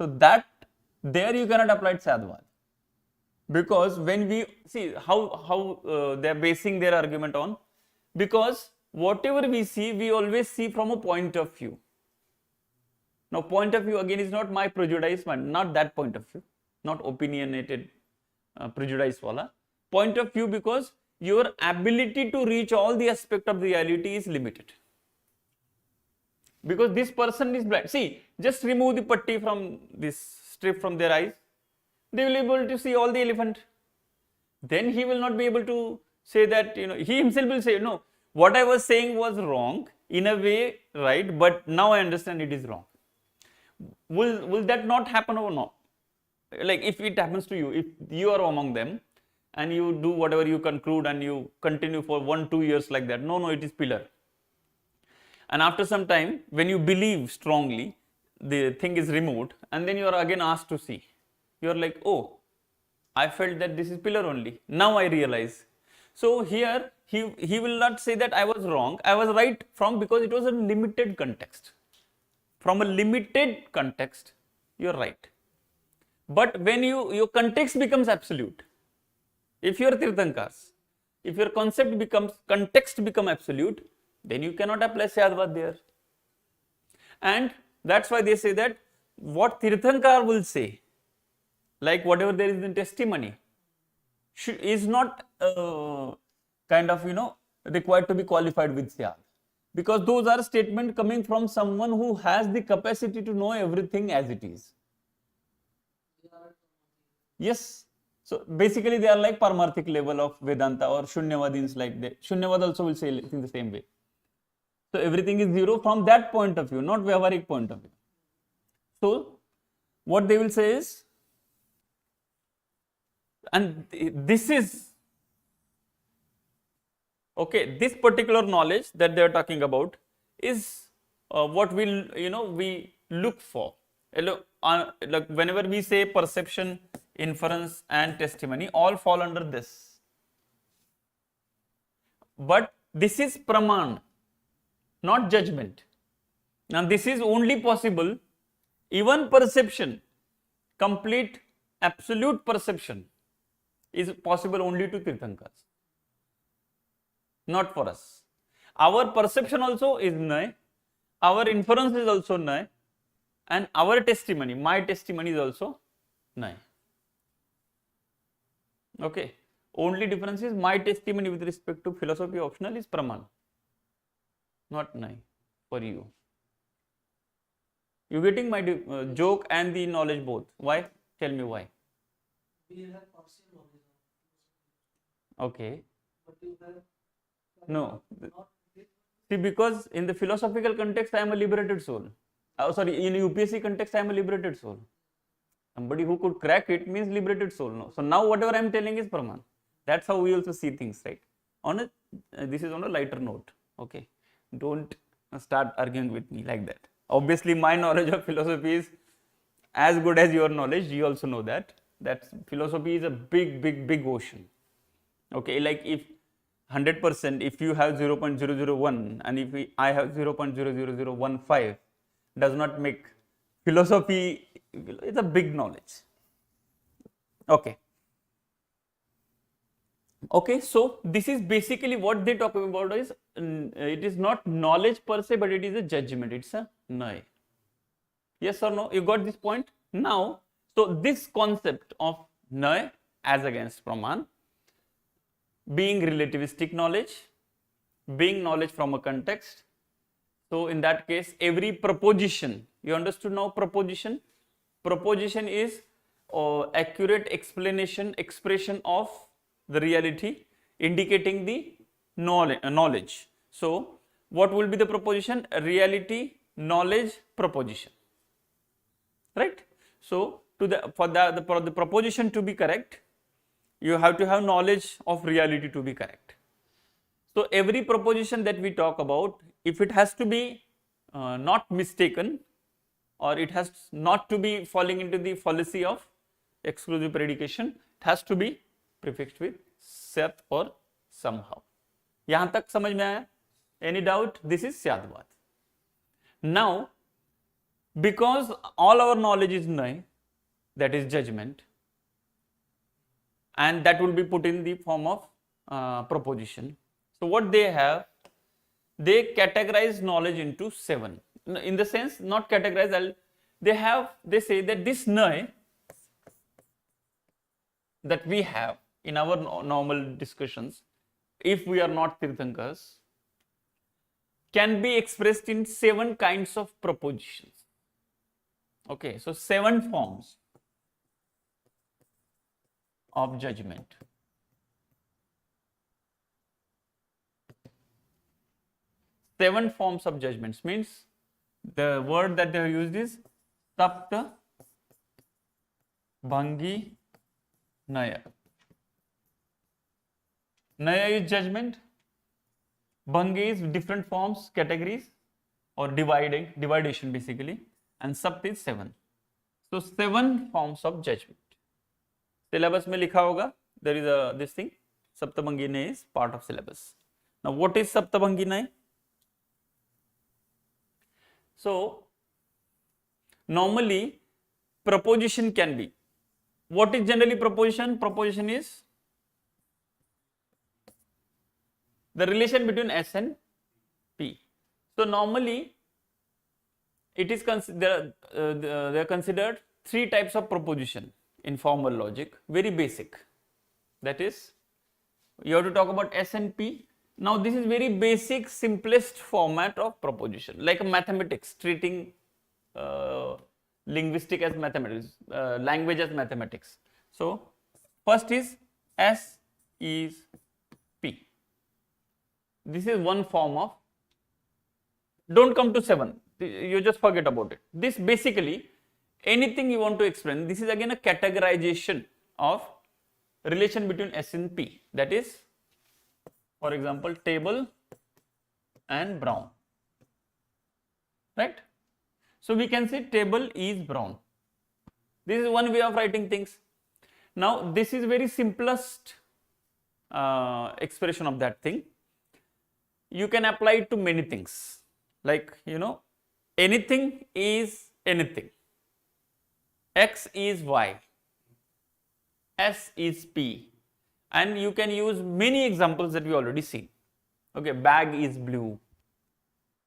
So that there you cannot apply Syadavad. Because when we see how they are basing their argument on, because whatever we see, we always see from a point of view. Now, point of view again is not my prejudice, not that point of view, not opinionated prejudice wala. Point of view because your ability to reach all the aspect of reality is limited. Because this person is blind. See, just remove the putty from this strip from their eyes, they will be able to see all the elephant. Then he will not be able to say that, he himself will say, no, what I was saying was wrong, in a way, right, but now I understand it is wrong. Will that not happen or not? Like if it happens to you, if you are among them and you do whatever you conclude and you continue for 1-2 years like that, no, it is pillar. And after some time, when you believe strongly, the thing is removed and then you are again asked to see. You are like, oh, I felt that this is pillar only. Now I realize. So here he will not say that I was wrong. I was right because it was a limited context. From a limited context, you are right. But when your context becomes absolute, if you are Tirthankars, if your concept context becomes absolute, then you cannot apply Syadvad there. And that's why they say that what Tirthankar will say, like whatever there is in testimony, is not required to be qualified with Syad. Because those are statements coming from someone who has the capacity to know everything as it is. Yes. So basically they are like Paramarthik level of Vedanta, or Shunyavadins like that. Shunyavad also will say it in the same way. So everything is zero from that point of view, not Vyavaharik point of view. So what they will say is, and this is, okay, this particular knowledge that they are talking about is what we look for. like whenever we say perception, inference and testimony, all fall under this. But this is praman, not judgment. Now this is only possible, even perception, complete absolute perception is possible only to Tirthankars, not for us. Our perception also is Nay, our inference is also Nay, and our testimony, my testimony is also Nay. Okay, only difference is my testimony with respect to philosophy optional is Praman, not Nay for you. You getting my joke and the knowledge both? Why? Tell me why. We have partial knowledge. Okay. But you have No. not See, because in the philosophical context, I am a liberated soul. Sorry, in UPSC context, I am a liberated soul. Somebody who could crack it means liberated soul. No. So now whatever I am telling is Praman. That's how we also see things, right? On a this is on a lighter note. Okay. Don't start arguing with me like that. Obviously, my knowledge of philosophy is as good as your knowledge. You also know that. That philosophy is a big ocean. Okay, like if 100%, if you have 0.001 and if I have 0.00015, does not make philosophy, it's a big knowledge. Okay. Okay, so this is basically what they talk about is, it is not knowledge per se, but it is a judgment, it's a Nay. Yes or no? You got this point? Now, so this concept of Nay as against Praman, being relativistic knowledge, being knowledge from a context. So in that case, every proposition, you understood now proposition? Proposition is accurate explanation, expression of the reality, indicating the knowledge. So what will be the proposition? Reality, knowledge, proposition. Right? So for the proposition to be correct, you have to have knowledge of reality to be correct. So every proposition that we talk about, if it has to be not mistaken, or it has not to be falling into the fallacy of exclusive predication, it has to be prefixed with Syat or somehow. यहाँ तक समझ में आया? Any doubt? This is Syatvad. Now, because all our knowledge is Nay, that is judgment, and that will be put in the form of proposition. So what they have, they categorize knowledge into 7. In the sense, not categorize, they say that this Nay that we have in our normal discussions, if we are not Tirthankars, can be expressed in 7 kinds of propositions. Okay, so 7 forms of judgment. Seven forms of judgments means the word that they have used is Sapta Bhangi Naya. Naya is judgment, Bhangi is different forms, categories, or dividation basically, and Sapta is 7. So 7 forms of judgment. Syllabus में लिखा होगा, there is this thing, Saptabhangi Naya is part of syllabus. Now what is Saptabhangi Naya? So normally proposition can be, what is generally proposition? Proposition is the relation between S and P. So normally it is they are considered 3 types of proposition in formal logic, very basic. That is, you have to talk about S and P. Now this is very basic, simplest format of proposition, like mathematics, treating linguistic as mathematics, language as mathematics. So first is S is P. This is one form of, don't come to 7, you just forget about it. This basically, anything you want to explain, this is again a categorization of relation between S and P. That is, for example, table and brown, right? So we can say table is brown. This is one way of writing things. Now this is very simplest expression of that thing. You can apply it to many things, like anything is anything. X is Y, S is P, and you can use many examples that we already seen. Okay, bag is blue,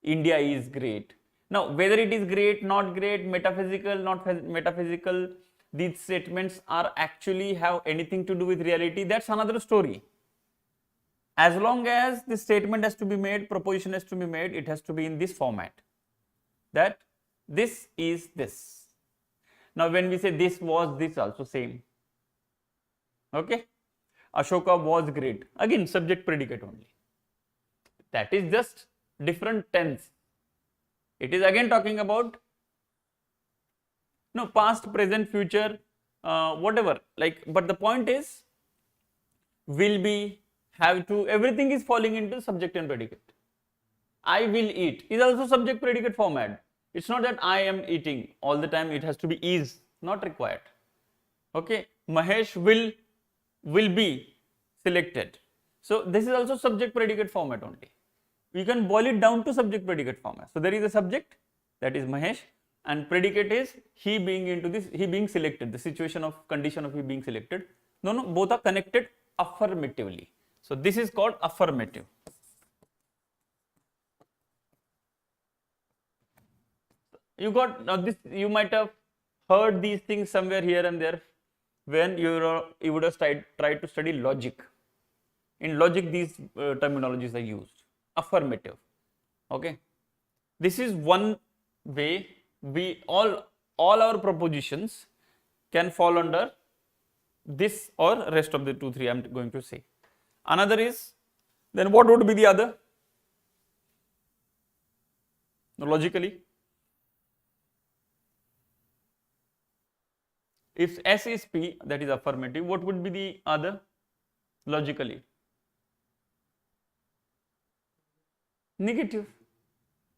India is great. Now whether it is great, not great, metaphysical, not metaphysical, these statements are actually have anything to do with reality, that's another story. As long as the statement has to be made, proposition has to be made, it has to be in this format, that this is this. Now when we say this was this, also same. Okay, Ashoka was great, again subject predicate only. That is just different tense. It is again talking about past, present, future, whatever, like, but the point is will be, have to, everything is falling into subject and predicate. I will eat is also subject predicate format. It's not that I am eating all the time, it has to be is, not required. Okay, Mahesh will be selected. So this is also subject predicate format only. You can boil it down to subject predicate format. So there is a subject, that is Mahesh, and predicate is he being into this, he being selected, the situation of condition of he being selected. No, both are connected affirmatively. So this is called affirmative. You got, now this, you might have heard these things somewhere here and there when you would have tried to study logic. In logic, these terminologies are used. Affirmative. Okay, this is one way we all our propositions can fall under this or rest of the 2-3 I am going to say. Another is, then what would be the other? Logically, if S is P, that is affirmative, what would be the other logically? Negative.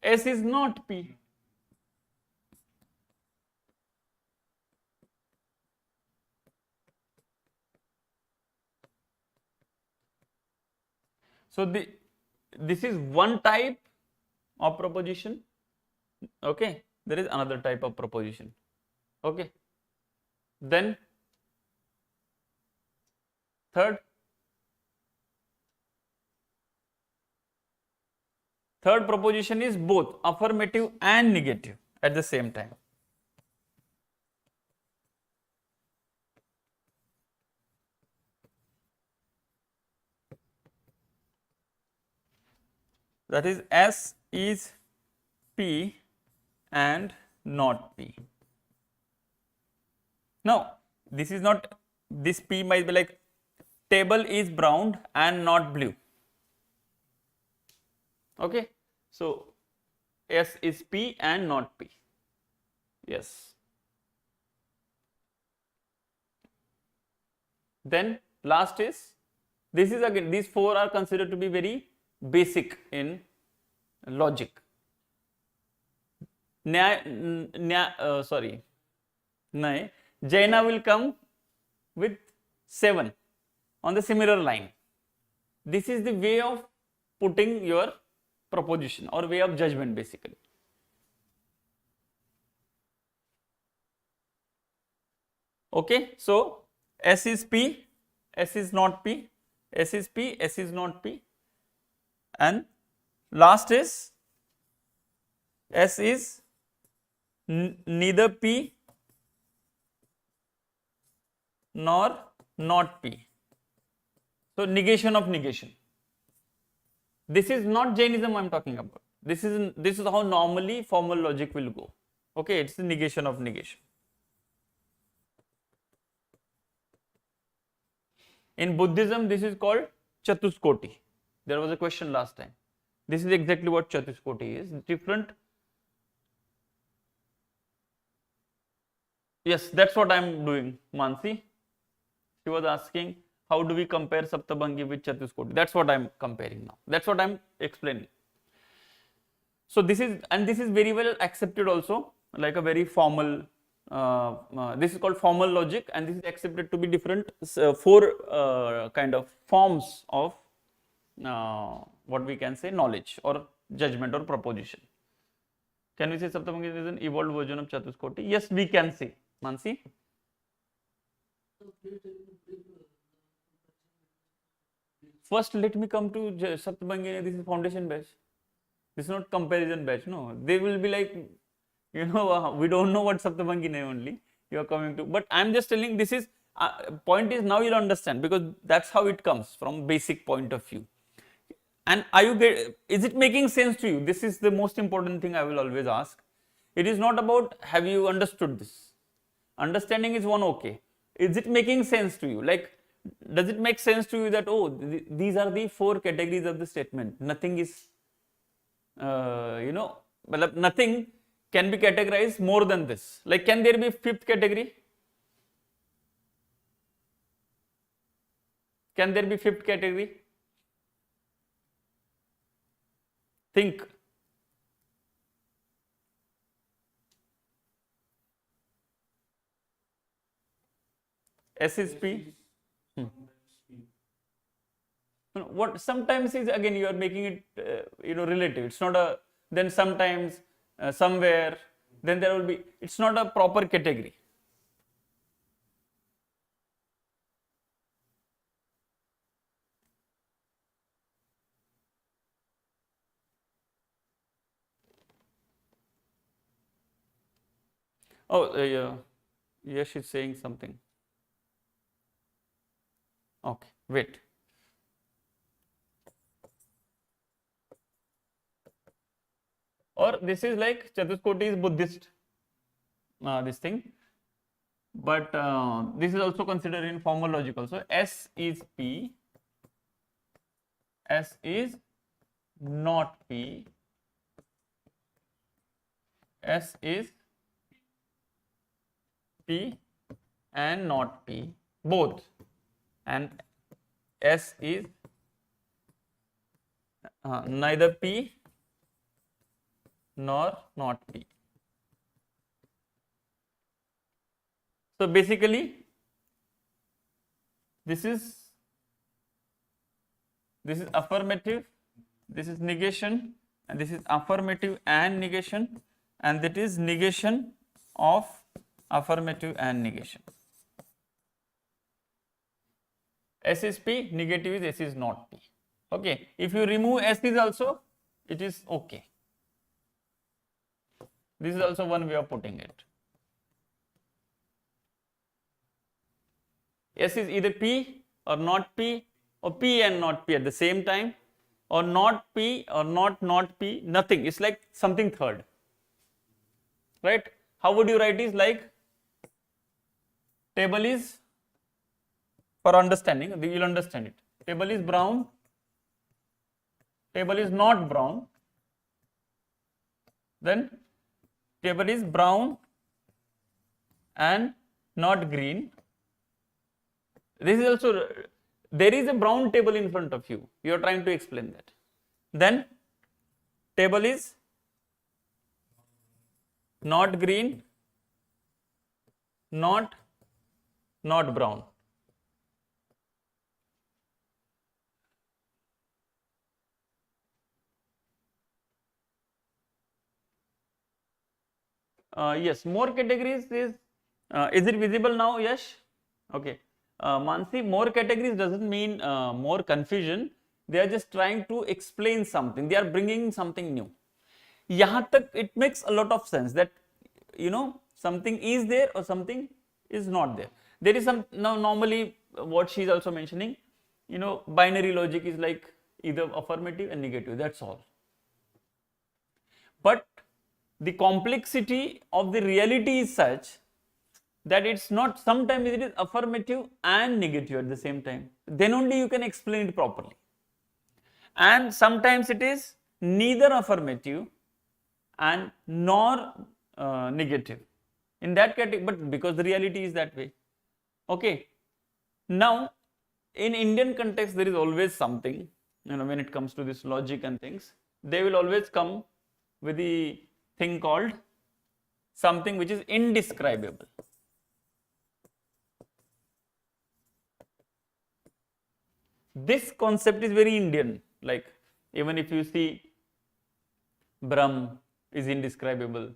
S is not P. So this is one type of proposition. Okay, there is another type of proposition. Okay, then third proposition is both affirmative and negative at the same time. That is S is P and not P. Now this is not, this P might be like table is brown and not blue. Okay, so S is P and not P. Yes. Then last is, this is again, these four are considered to be very basic in logic. Jaina will come with 7 on the similar line. This is the way of putting your proposition or way of judgment basically. Okay, so S is P, S is not P, S is P, S is not P, and last is S is neither P nor not P. So negation of negation. This is not Jainism I am talking about. This is how normally formal logic will go. Okay, it's the negation of negation. In Buddhism, this is called Chatuskoti. There was a question last time. This is exactly what Chatuskoti is. Different. Yes, that's what I am doing, Mansi. She was asking, how do we compare Saptabhangi with Chatuskoti? That's what I am comparing now. That's what I am explaining. So this is, and this is very well accepted also. like a very formal, this is called formal logic, and this is accepted to be different, four kind of forms of what we can say knowledge or judgment or proposition. Can we say Saptamangi is an evolved version of Chatuskoti? Yes, we can say. Mansi? First, let me come to Saptamangi. This is foundation batch. This is not comparison batch. No, they will be like, you know, we don't know what Saptamangi only you are coming to. But I am just telling, this is point is now you'll understand, because that's how it comes from basic point of view. And are you is it making sense to you? This is the most important thing I will always ask. It is not about have you understood this. Understanding is one, okay. Is it making sense to you? Like, does it make sense to you that, oh, these are the four categories of the statement? Nothing is, you know, nothing can be categorized more than this. Like, can there be fifth category? Can there be fifth category? Think. S is P. What sometimes is, again, you are making it you know, relative. It's not a, then sometimes, somewhere, then there will be, it's not a proper category. Oh, yeah. Yash is saying something. Okay, wait. Or this is like Chatuskoti is Buddhist, this thing. But this is also considered in formal logic also. S is P, S is not P, S is P and not P, both, and S is neither P nor not P. So basically, this is affirmative, this is negation, and this is affirmative and negation, and that is negation of affirmative and negation. S is P, negative is S is not P. Okay, if you remove S is also, it is okay. This is also one way of putting it. S is either P or not P, or P and not P at the same time, or not P or not P, nothing. It's like something third, right? How would you write is like, table is, for understanding, you will understand it. Table is brown, table is not brown, then table is brown and not green. This is also, there is a brown table in front of you, you are trying to explain that. Then table is not green, not brown. Yes, more categories is it visible now? Yes. Okay. Mansi, more categories doesn't mean more confusion. They are just trying to explain something. They are bringing something new. Yahan tak it makes a lot of sense that, you know, something is there or something is not there. There is some, now normally what she is also mentioning, you know, binary logic is like either affirmative and negative, that's all. But the complexity of the reality is such that it's not, sometimes it is affirmative and negative at the same time. Then only you can explain it properly. And sometimes it is neither affirmative and nor negative. In that category, but because the reality is that way. Okay. Now, in Indian context, there is always something, you know, when it comes to this logic and things, they will always come with the thing called something which is indescribable. This concept is very Indian. Like, even if you see Brahm is indescribable.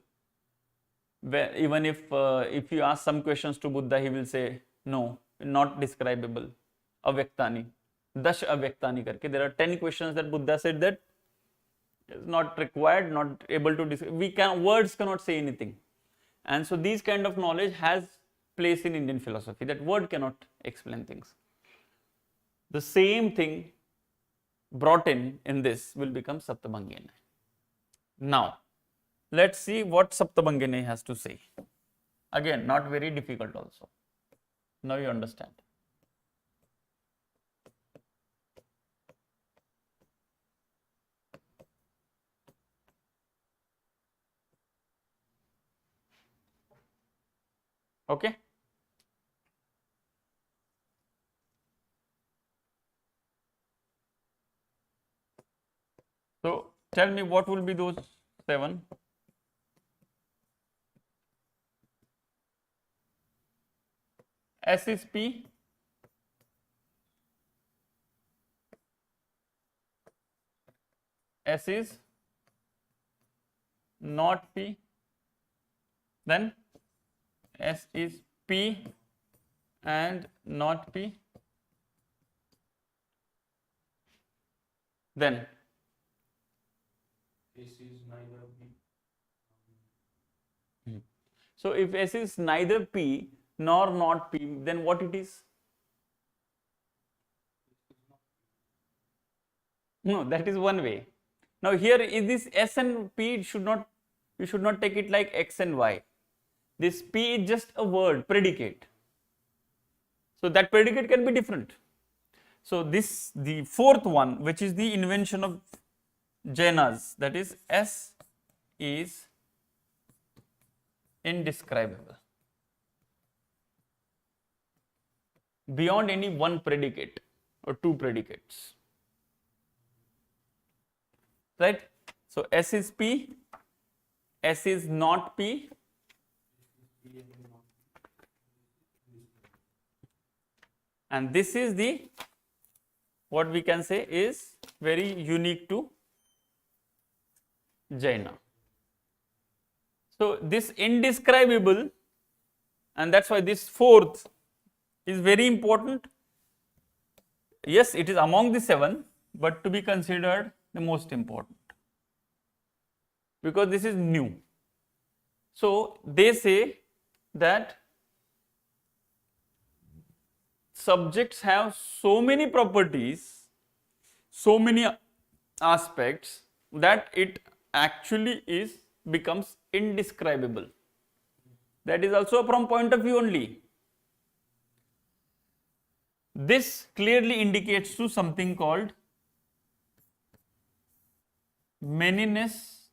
Even if you ask some questions to Buddha, he will say no, not describable. Avyaktani, Dash Avyaktani karke. There are 10 questions that Buddha said that is not required, not able to describe. Words cannot say anything. And so these kind of knowledge has place in Indian philosophy, that word cannot explain things. The same thing brought in this will become Saptabhangena. Now, let's see what Saptabhangena has to say. Again, not very difficult also. Now you understand. Okay. So tell me what will be those 7? S is P. S is not P. Then S is P and not P. Then S is neither P. So if S is neither P nor not P, then what it is? No, that is one way. Now here is this S and P you should not take it like X and Y. This P is just a word, predicate. So that predicate can be different. So this, the fourth one, which is the invention of Jainas, that is S is indescribable. Beyond any one predicate or two predicates. Right? So S is P, S is not P, and this is the, what we can say is very unique to Jaina. So this indescribable, and that's why this fourth is very important. Yes, it is among the 7, but to be considered the most important, because this is new. So they say that subjects have so many properties, so many aspects, that it actually becomes indescribable. That is also from point of view only. This clearly indicates to something called manyness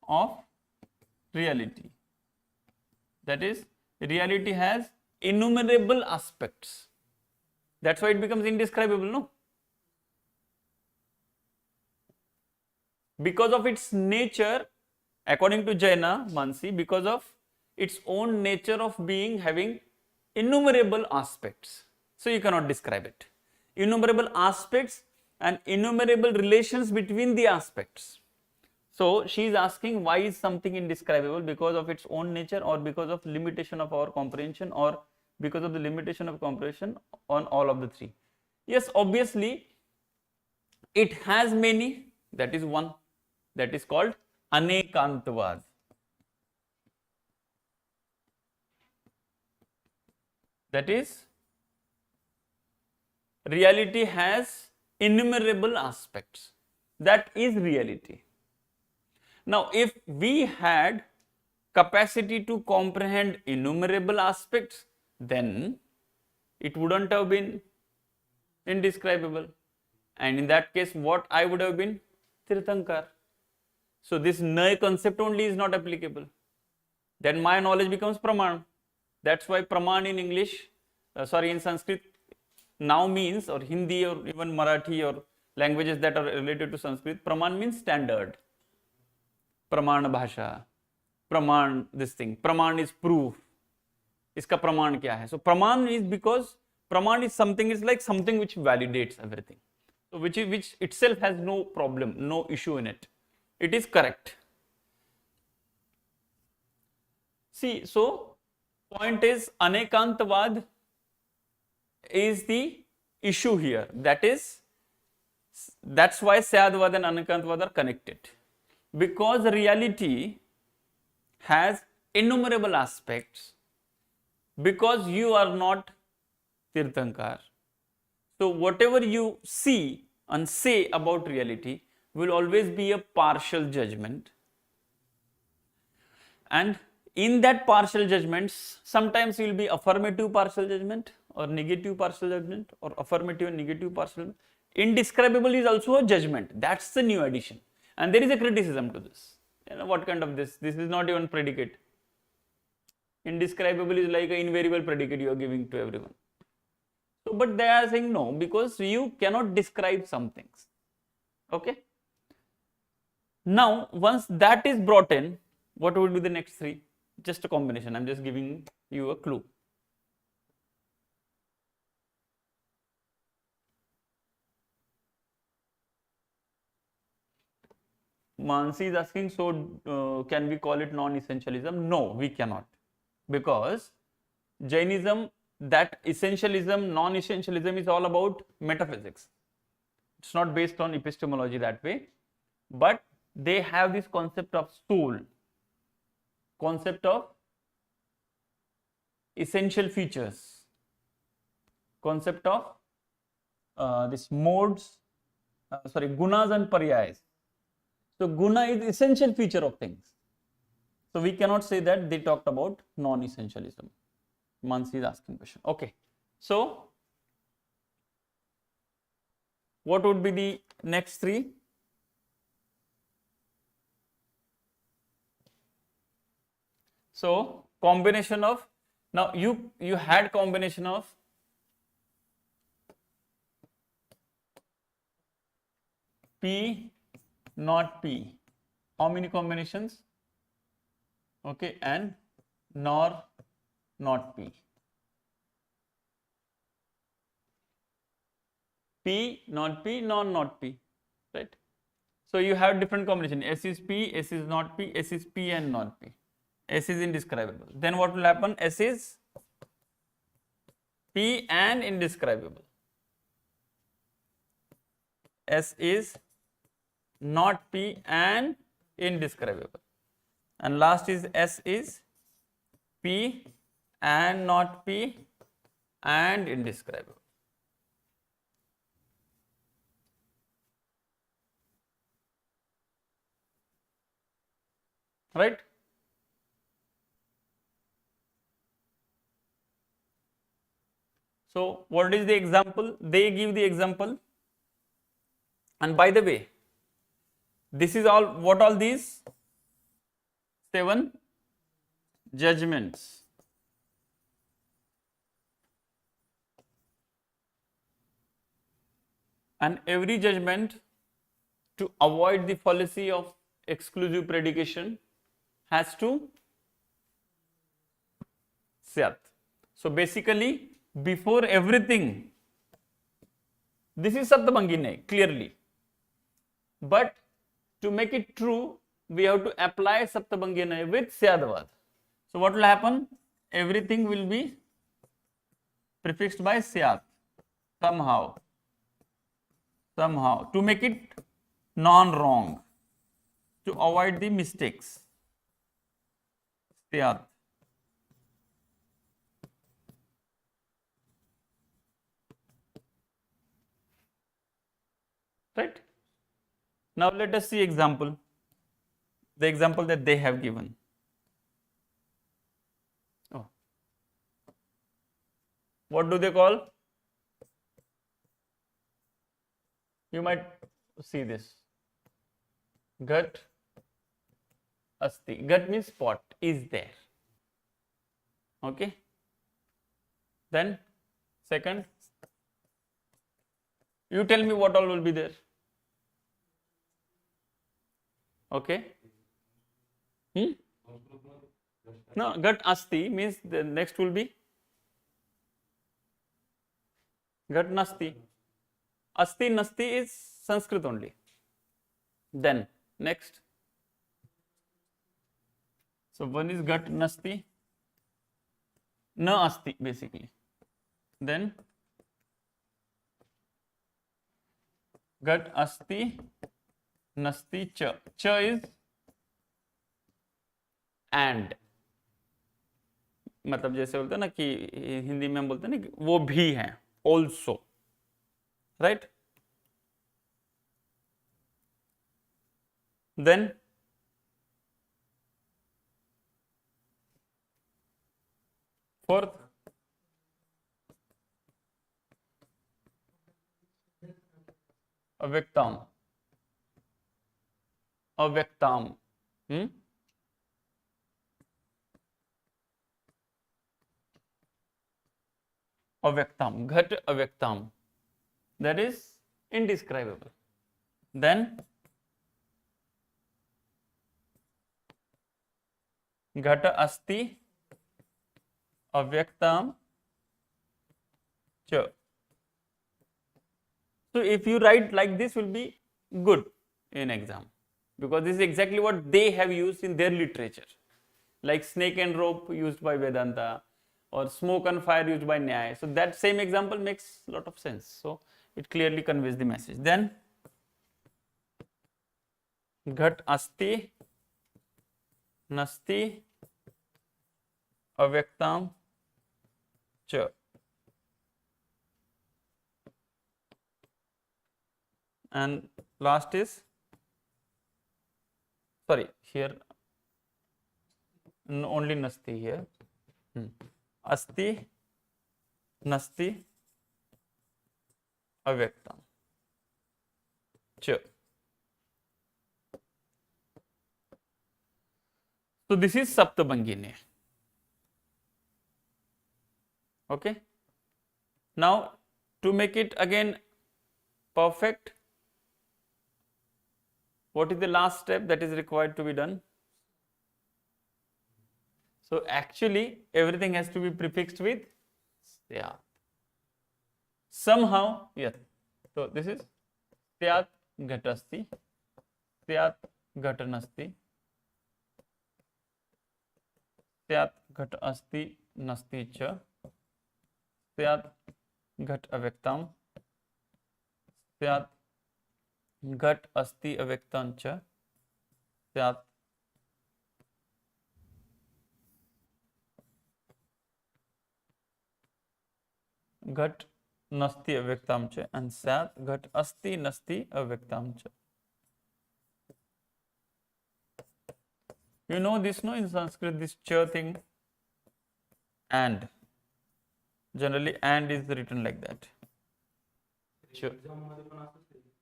of reality. That is, reality has innumerable aspects. That's why it becomes indescribable, no? Because of its nature, according to Jaina, Mansi, because of its own nature of being, having innumerable aspects. So you cannot describe it. Innumerable aspects and innumerable relations between the aspects. So she is asking, why is something indescribable? Because of its own nature, or because of limitation of our comprehension, or because of the limitation of comprehension on all of the 3. Yes, obviously it has many, that is one, that is called Anekantavad. That is, reality has innumerable aspects. That is reality. Now, if we had capacity to comprehend innumerable aspects, then it wouldn't have been indescribable. And in that case, what I would have been? Tirthankar. So this Nay concept only is not applicable. Then my knowledge becomes Praman. That's why Praman in English, in Sanskrit now means, or Hindi or even Marathi or languages that are related to Sanskrit, Praman means standard. प्रमाण भाषा, प्रमाण this thing, प्रमाण is proof. इसका प्रमाण क्या है? So प्रमाण is because praman is like something which validates everything. So which itself has no problem, no issue in it. It is correct. See, so point is anekantavad is the issue here. That's why syadvad and anekantvad are connected. Because reality has innumerable aspects. Because you are not Tirthankar. So whatever you see and say about reality will always be a partial judgment. And in that partial judgments, sometimes you will be affirmative partial judgment or negative partial judgment or affirmative and negative partial. Indescribable is also a judgment. That's the new addition. And there is a criticism to this. You know, what kind of this? This is not even predicate. Indescribable is like an invariable predicate you are giving to everyone. So, but they are saying no, because you cannot describe some things. Okay. Now, once that is brought in, what would be the next three? Just a combination. I'm just giving you a clue. Mansi is asking, so can we call it non-essentialism? No, we cannot. Because Jainism, that essentialism, non-essentialism is all about metaphysics. It's not based on epistemology that way, but they have this concept of soul, concept of essential features, concept of this modes, gunas and paryayas. So guna is essential feature of things. So we cannot say that they talked about non-essentialism. Mansi is asking question. Okay. So what would be the next three? So combination of, now you had combination of P not P. How many combinations? Okay, and nor not P. P not P, nor not P, right? So you have different combination. S is P, S is not P, S is P and not P. S is indescribable. Then what will happen? S is P and indescribable. S is not P and indescribable. And last is S is P and not P and indescribable. Right? So what is the example? They give the example. And by the way, this is all, what all these? 7 judgments. And every judgment, to avoid the fallacy of exclusive predication, has to syat. So basically, before everything, this is Saptabhangine, clearly. But to make it true, we have to apply Saptabhangine with Syadavad. So what will happen? Everything will be prefixed by Syat, somehow, to make it non-wrong, to avoid the mistakes. Syat. Right? Now let us see example. The example that they have given. Oh. What do they call? You might see this. Gat asti. Gat means spot, is there. Okay. Then second, you tell me what all will be there. Okay. Hmm? No, Ghat Asti means the next will be Ghat Nasti. Asti Nasti is Sanskrit only. Then next. So one is Ghat Nasti, Na Asti basically. Then Ghat Asti, Nasti Cha. Cha is and. मतलब जैसे बोलते हैं ना कि हिंदी में हम बोलते हैं ना कि वो भी है, also, right? Then fourth, avyaktam. Avyaktam. Avyaktam. Ghat avyaktam. That is indescribable. Then Ghata asti avyaktam cha. So if you write like this will be good in exam, because this is exactly what they have used in their literature, like snake and rope used by Vedanta or smoke and fire used by Nyaya. So that same example makes a lot of sense. So it clearly conveys the message. Then Ghat asti nasti avyaktam cha. And last is, sorry, here only nasti here. Asti nasti avyaktam cha. So this is Saptabangine. Okay. Now to make it again perfect, what is the last step that is required to be done? So actually everything has to be prefixed with syat. Somehow, yes. So this is syat ghatasti, syat ghatanasti, syat ghat asti nasti cha, syat ghat avyaktam, syat ghat asti avyaktam cha, syat ghat nasti avyaktam cha, and syat ghat asti nasti avyaktam cha. You know this, no, in Sanskrit, this cha thing, and generally and is written like that. Cha.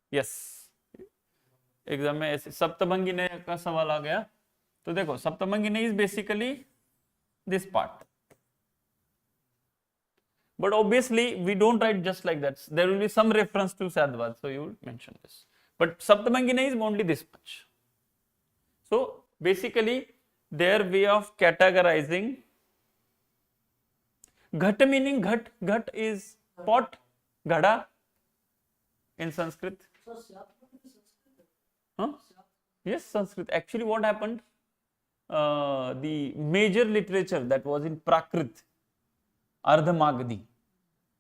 Yes. Exam में ऐसे सप्तभंगी नय का सवाल आ गया तो देखो सप्तभंगी नय is basically this part, but obviously we don't write just like that. There will be some reference to Sadvad, so you will mention this, but Saptamangi Naya is only this much. So basically their way of categorizing, ghat meaning ghat is pot, ghada in Sanskrit. So syat is Sanskrit. Huh? Yes, Sanskrit. Actually what happened, the major literature that was in Prakrit, Ardhamagadi,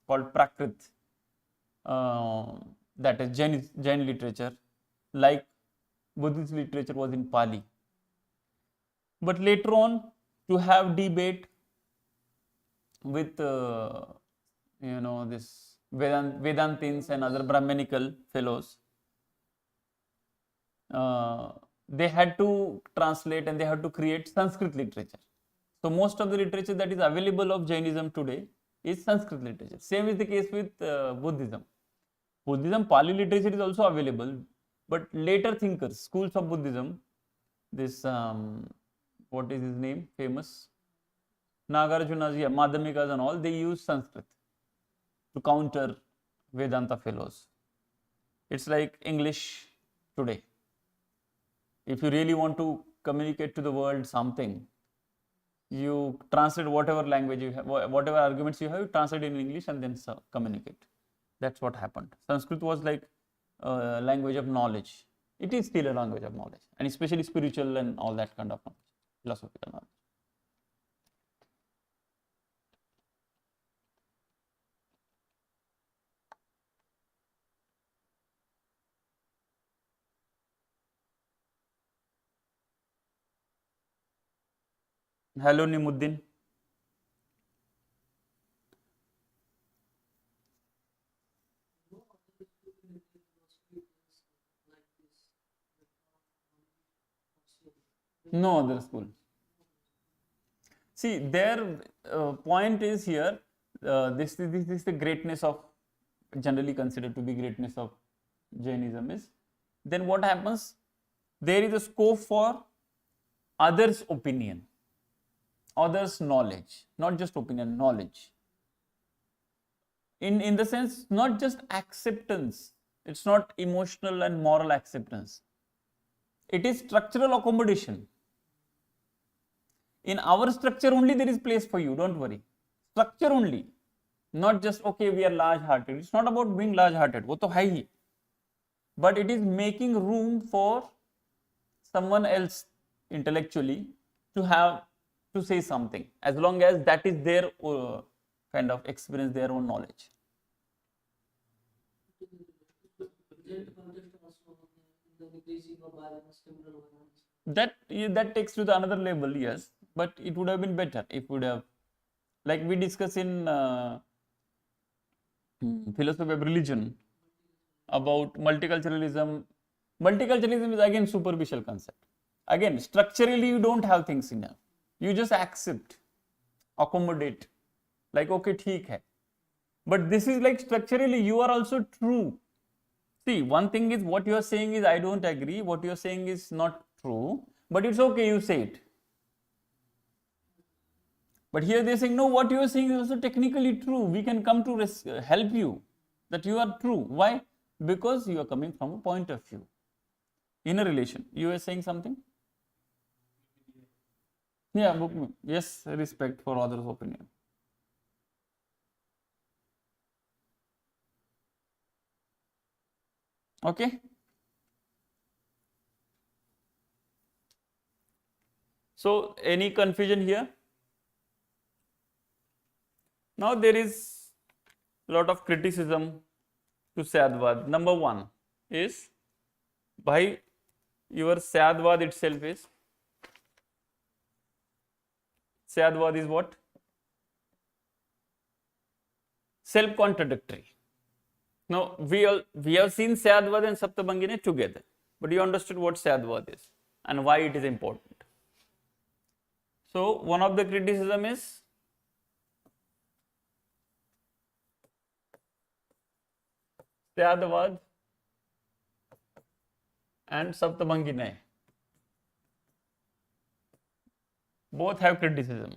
called Prakrit, that is Jain literature, like Buddhist literature was in Pali. But later on, to have debate with this Vedantins and other Brahmanical fellows, they had to translate and they had to create Sanskrit literature. So most of the literature that is available of Jainism today is Sanskrit literature. Same is the case with Buddhism. Buddhism Pali literature is also available, but later thinkers, schools of Buddhism, this what is his name, famous Nagarjunaji, Madhyamikas and all, they use Sanskrit to counter Vedanta fellows. It's like English today. If you really want to communicate to the world something, you translate whatever language you have, whatever arguments you have, you translate in English and then communicate. That's what happened. Sanskrit was like a language of knowledge. It is still a language of knowledge, and especially spiritual and all that kind of knowledge, philosophical knowledge. Hello, Nimuddin. No other school. See, their point is here, this is the greatness of, generally considered to be greatness of Jainism is, then what happens? There is a scope for others' opinion, others' knowledge, not just opinion, knowledge. In the sense, not just acceptance, it's not emotional and moral acceptance. It is structural accommodation. In our structure only there is place for you, don't worry. Structure only, not just okay we are large-hearted. It's not about being large-hearted, वो तो है ही. But it is making room for someone else intellectually to say something, as long as that is their kind of experience, their own knowledge. That takes to the another level, yes, but it would have been better if we would have, like we discuss in philosophy of religion about multiculturalism. Multiculturalism is again superficial concept. Again, structurally you don't have things enough. You just accept, accommodate, like okay, theek hai. But this is like structurally you are also true. See, one thing is what you are saying is I don't agree, what you are saying is not true, but it's okay, you say it. But here they are saying, no, what you are saying is also technically true. We can come to help you, that you are true. Why? Because you are coming from a point of view. In a relation, you are saying something? Yeah, yes, respect for others' opinion. Okay. So, any confusion here? Now, there is a lot of criticism to Syadvad. Number one is, by your Syadvad itself is, Syadvad is what? Self-contradictory. Now, we have seen Syadvad and Saptabhangine together, but you understood what Syadvad is and why it is important. So, one of the criticism is Syadvad and Saptabhangine both have criticism.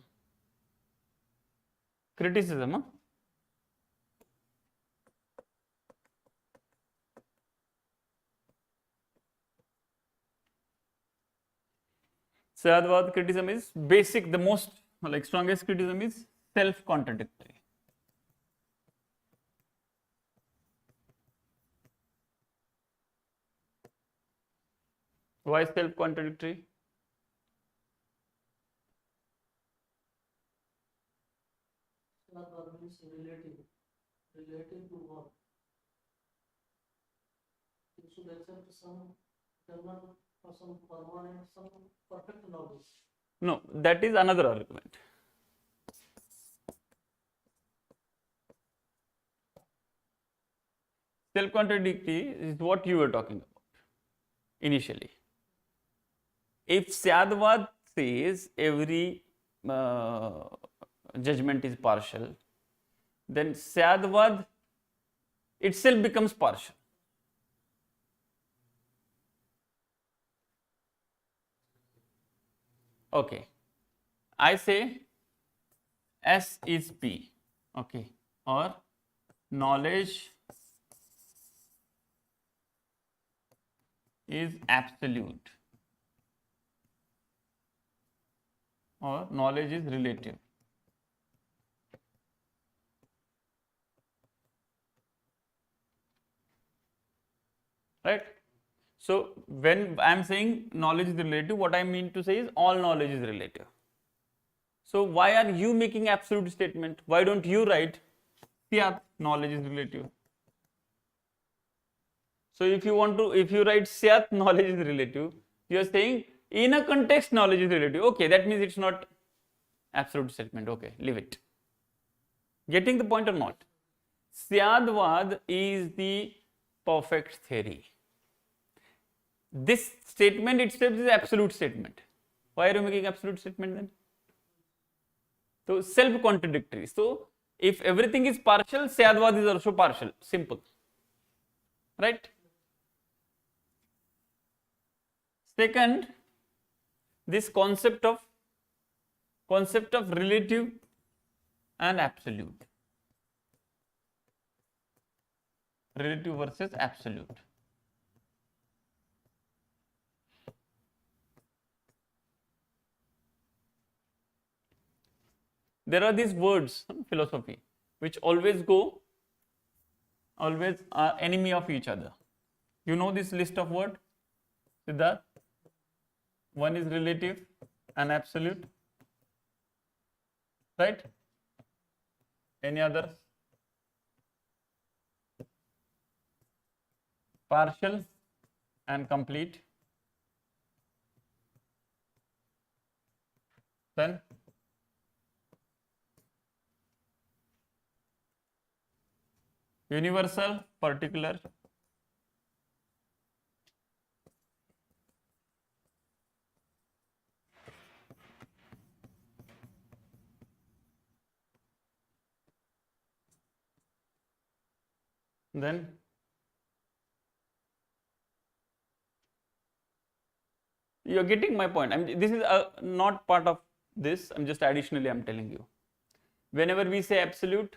Criticism, huh? Syadvad criticism is basic, the most like strongest criticism is self-contradictory. Why self-contradictory? Means relative to what? You should accept some eternal or some permanent, some perfect knowledge. No, that is another argument. Self-contradictory is what you were talking about initially. If Syadvad says every judgment is partial, then Syadvad itself becomes partial. Okay, I say S is P, okay, or knowledge is absolute. or knowledge is relative. Right? So when I am saying knowledge is relative, what I mean to say is all knowledge is relative. So why are you making absolute statement? Why don't you write Syat knowledge is relative? So if you write Syat knowledge is relative, you are saying in a context knowledge is relative. Okay, that means it's not absolute statement. Okay, leave it. Getting the point or not? Syadvad is the perfect theory. This statement itself is absolute statement. Why are you making absolute statement then? So self-contradictory. So if everything is partial, Syadvad is also partial. Simple. Right? Second, this concept of relative and absolute. Relative versus absolute. There are these words in philosophy which always are enemy of each other. You know this list of words, Siddharth? One is relative and absolute, right? Any others? Partial and complete. Then universal, particular. Then you are getting my point. I mean, this is not part of this. I'm just additionally I'm telling you. Whenever we say absolute,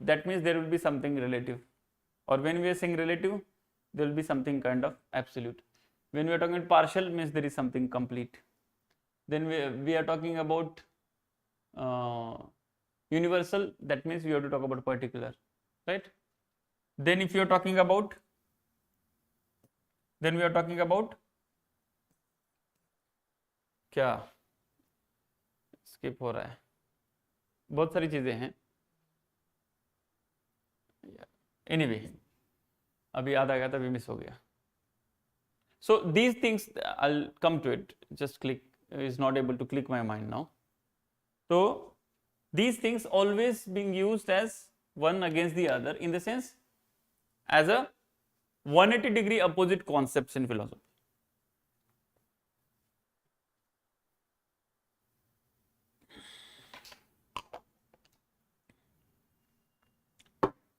that means there will be something relative, or when we are saying relative, there will be something kind of absolute. When we are talking about partial, means there is something complete. Then we are talking about universal, that means we have to talk about particular, right? Then if you are talking about, क्या skip हो रहा है, बहुत सारी चीजें हैं. Anyway, अभी याद आ गया था, अभी मिस हो गया. So these things, I'll come to it. Just click, is not able to click my mind now. So these things always being used as one against the other, in the sense as a 180-degree opposite concepts in philosophy.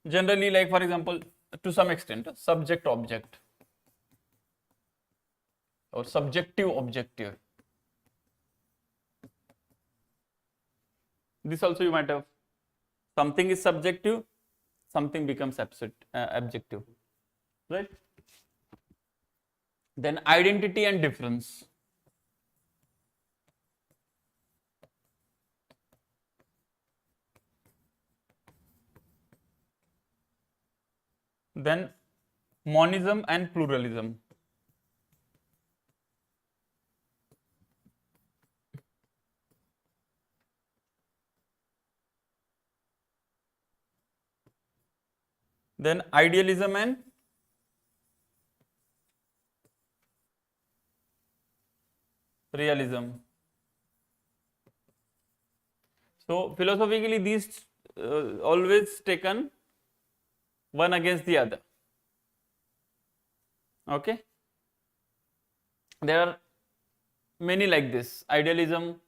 Generally, like for example, to some extent, subject object or subjective objective. This also you might have. Something is subjective, something becomes objective, right? Then identity and difference. Then monism and pluralism. Then idealism and realism. So philosophically, these always taken one against the other. Okay, there are many like this: idealism,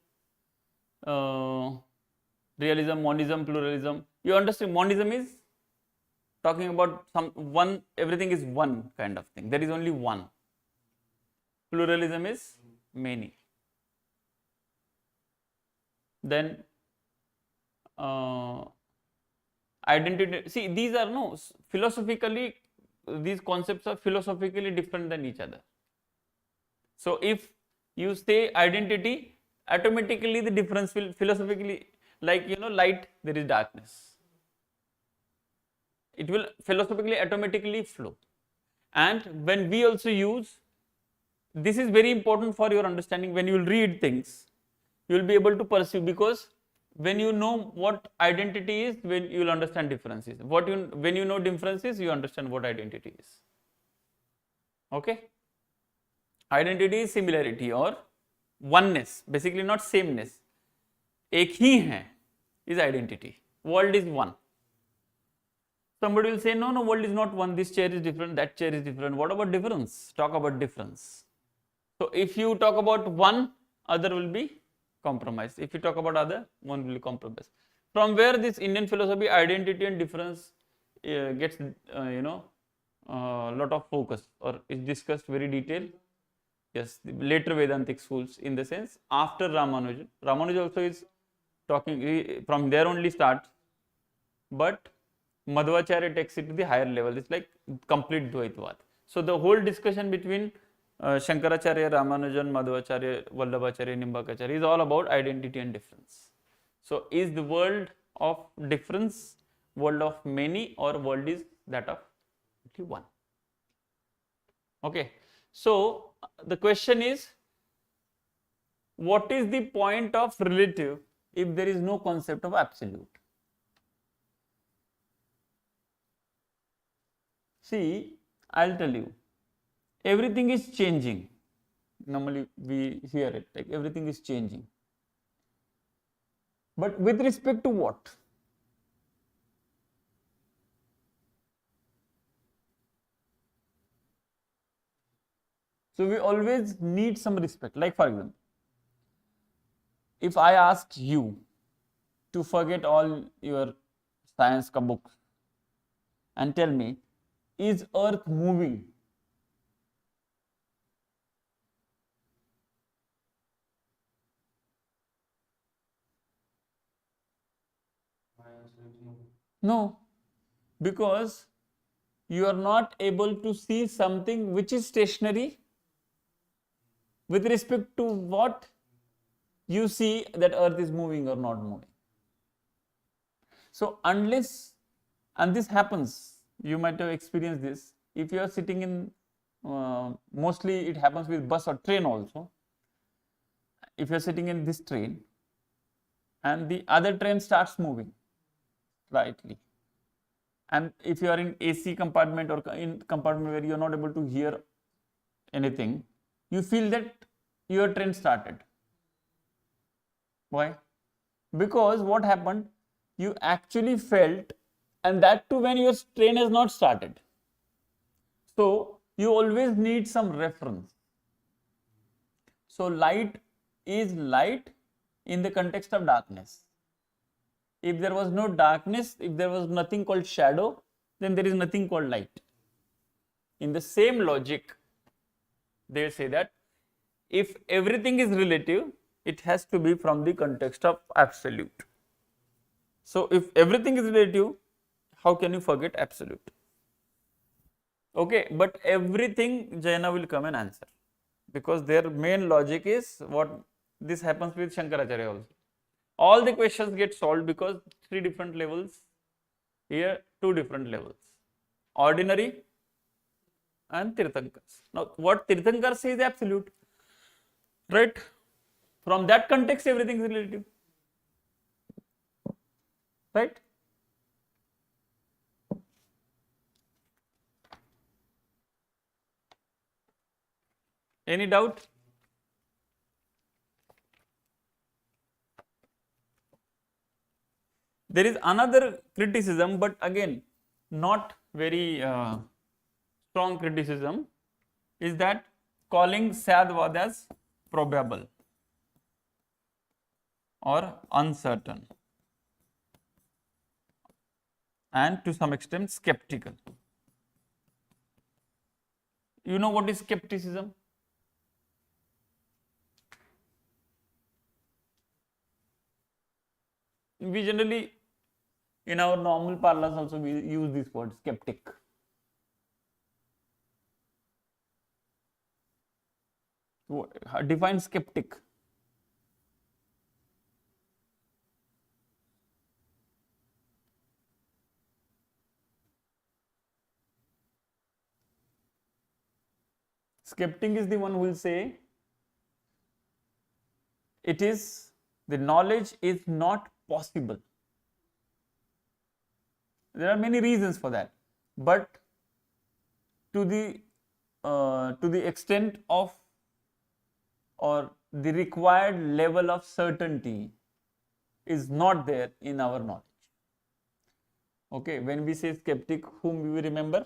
realism, monism, pluralism. You understand, monism is talking about one, everything is one kind of thing. There is only one. Pluralism is many. Then identity. See, these are philosophically, these concepts are philosophically different than each other. So if you say identity, automatically the difference will philosophically, like light, there is darkness. It will philosophically automatically flow. And when we also use, this is very important for your understanding. When you will read things, you will be able to perceive, because when you know what identity is, when you will understand differences. When you know differences, you understand what identity is. Okay? Identity is similarity or oneness, basically not sameness. एक ही है is identity. World is one. Somebody will say, no, world is not one. This chair is different, that chair is different. What about difference? Talk about difference. So if you talk about one, other will be compromised. If you talk about other, one will be compromised. From where this Indian philosophy, identity and difference gets, lot of focus or is discussed very detailed. Yes, the later Vedantic schools, in the sense after Ramanujan. Ramanujan also is talking, from there only starts, but Madhvacharya takes it to the higher level. It's like complete Dvaitvad. So the whole discussion between Shankaracharya, Ramanujan, Madhvacharya, Vallabhacharya, Nimbakacharya is all about identity and difference. So is the world of difference world of many, or world is that of only one? Okay. So the question is, what is the point of relative if there is no concept of absolute? See, I'll tell you, everything is changing. Normally we hear it, like everything is changing. But with respect to what? So we always need some respect. Like for example, if I ask you to forget all your science ka books and tell me, is earth moving? My answer is no. No, because you are not able to see something which is stationary with respect to what you see that earth is moving or not moving. So unless, and this happens, you might have experienced this, if you are sitting in, mostly it happens with bus or train also. If you are sitting in this train and the other train starts moving slightly, and if you are in AC compartment or in compartment where you are not able to hear anything, you feel that your train started. Why? Because what happened, you actually felt, and that too when your train has not started. So you always need some reference. So light is light in the context of darkness. If there was no darkness, if there was nothing called shadow, then there is nothing called light. In the same logic, they say that if everything is relative, it has to be from the context of absolute. So if everything is relative, how can you forget absolute? Okay, but everything Jaina will come and answer, because their main logic is what this happens with Shankaracharya also. All the questions get solved because 3 different levels, here 2 different levels, ordinary and Tirthankars. Now what Tirthankar says is absolute, right? From that context everything is relative, right? Any doubt? There is another criticism, but again not very strong criticism, is that calling Syadvad as probable or uncertain and to some extent skeptical. You know what is skepticism? We generally, in our normal parlance also, we use this word skeptic. Define skeptic. skeptic is the one who will say the knowledge is not possible. There are many reasons for that, but to the extent of or the required level of certainty is not there in our knowledge. Okay, when we say skeptic, whom we remember?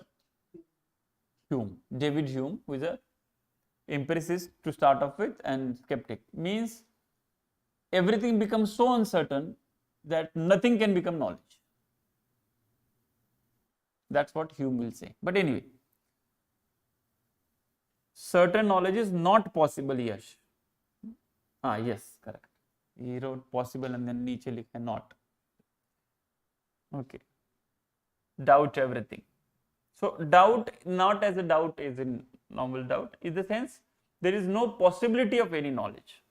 Hume, David Hume, who is a empiricist to start off with, and skeptic means everything becomes so uncertain that nothing can become knowledge. That's what Hume will say. But anyway, certain knowledge is not possible, Yash. Yes, correct. He wrote possible and then niche likha not. Okay. Doubt everything. So doubt, not as a doubt is in normal doubt, is the sense there is no possibility of any knowledge,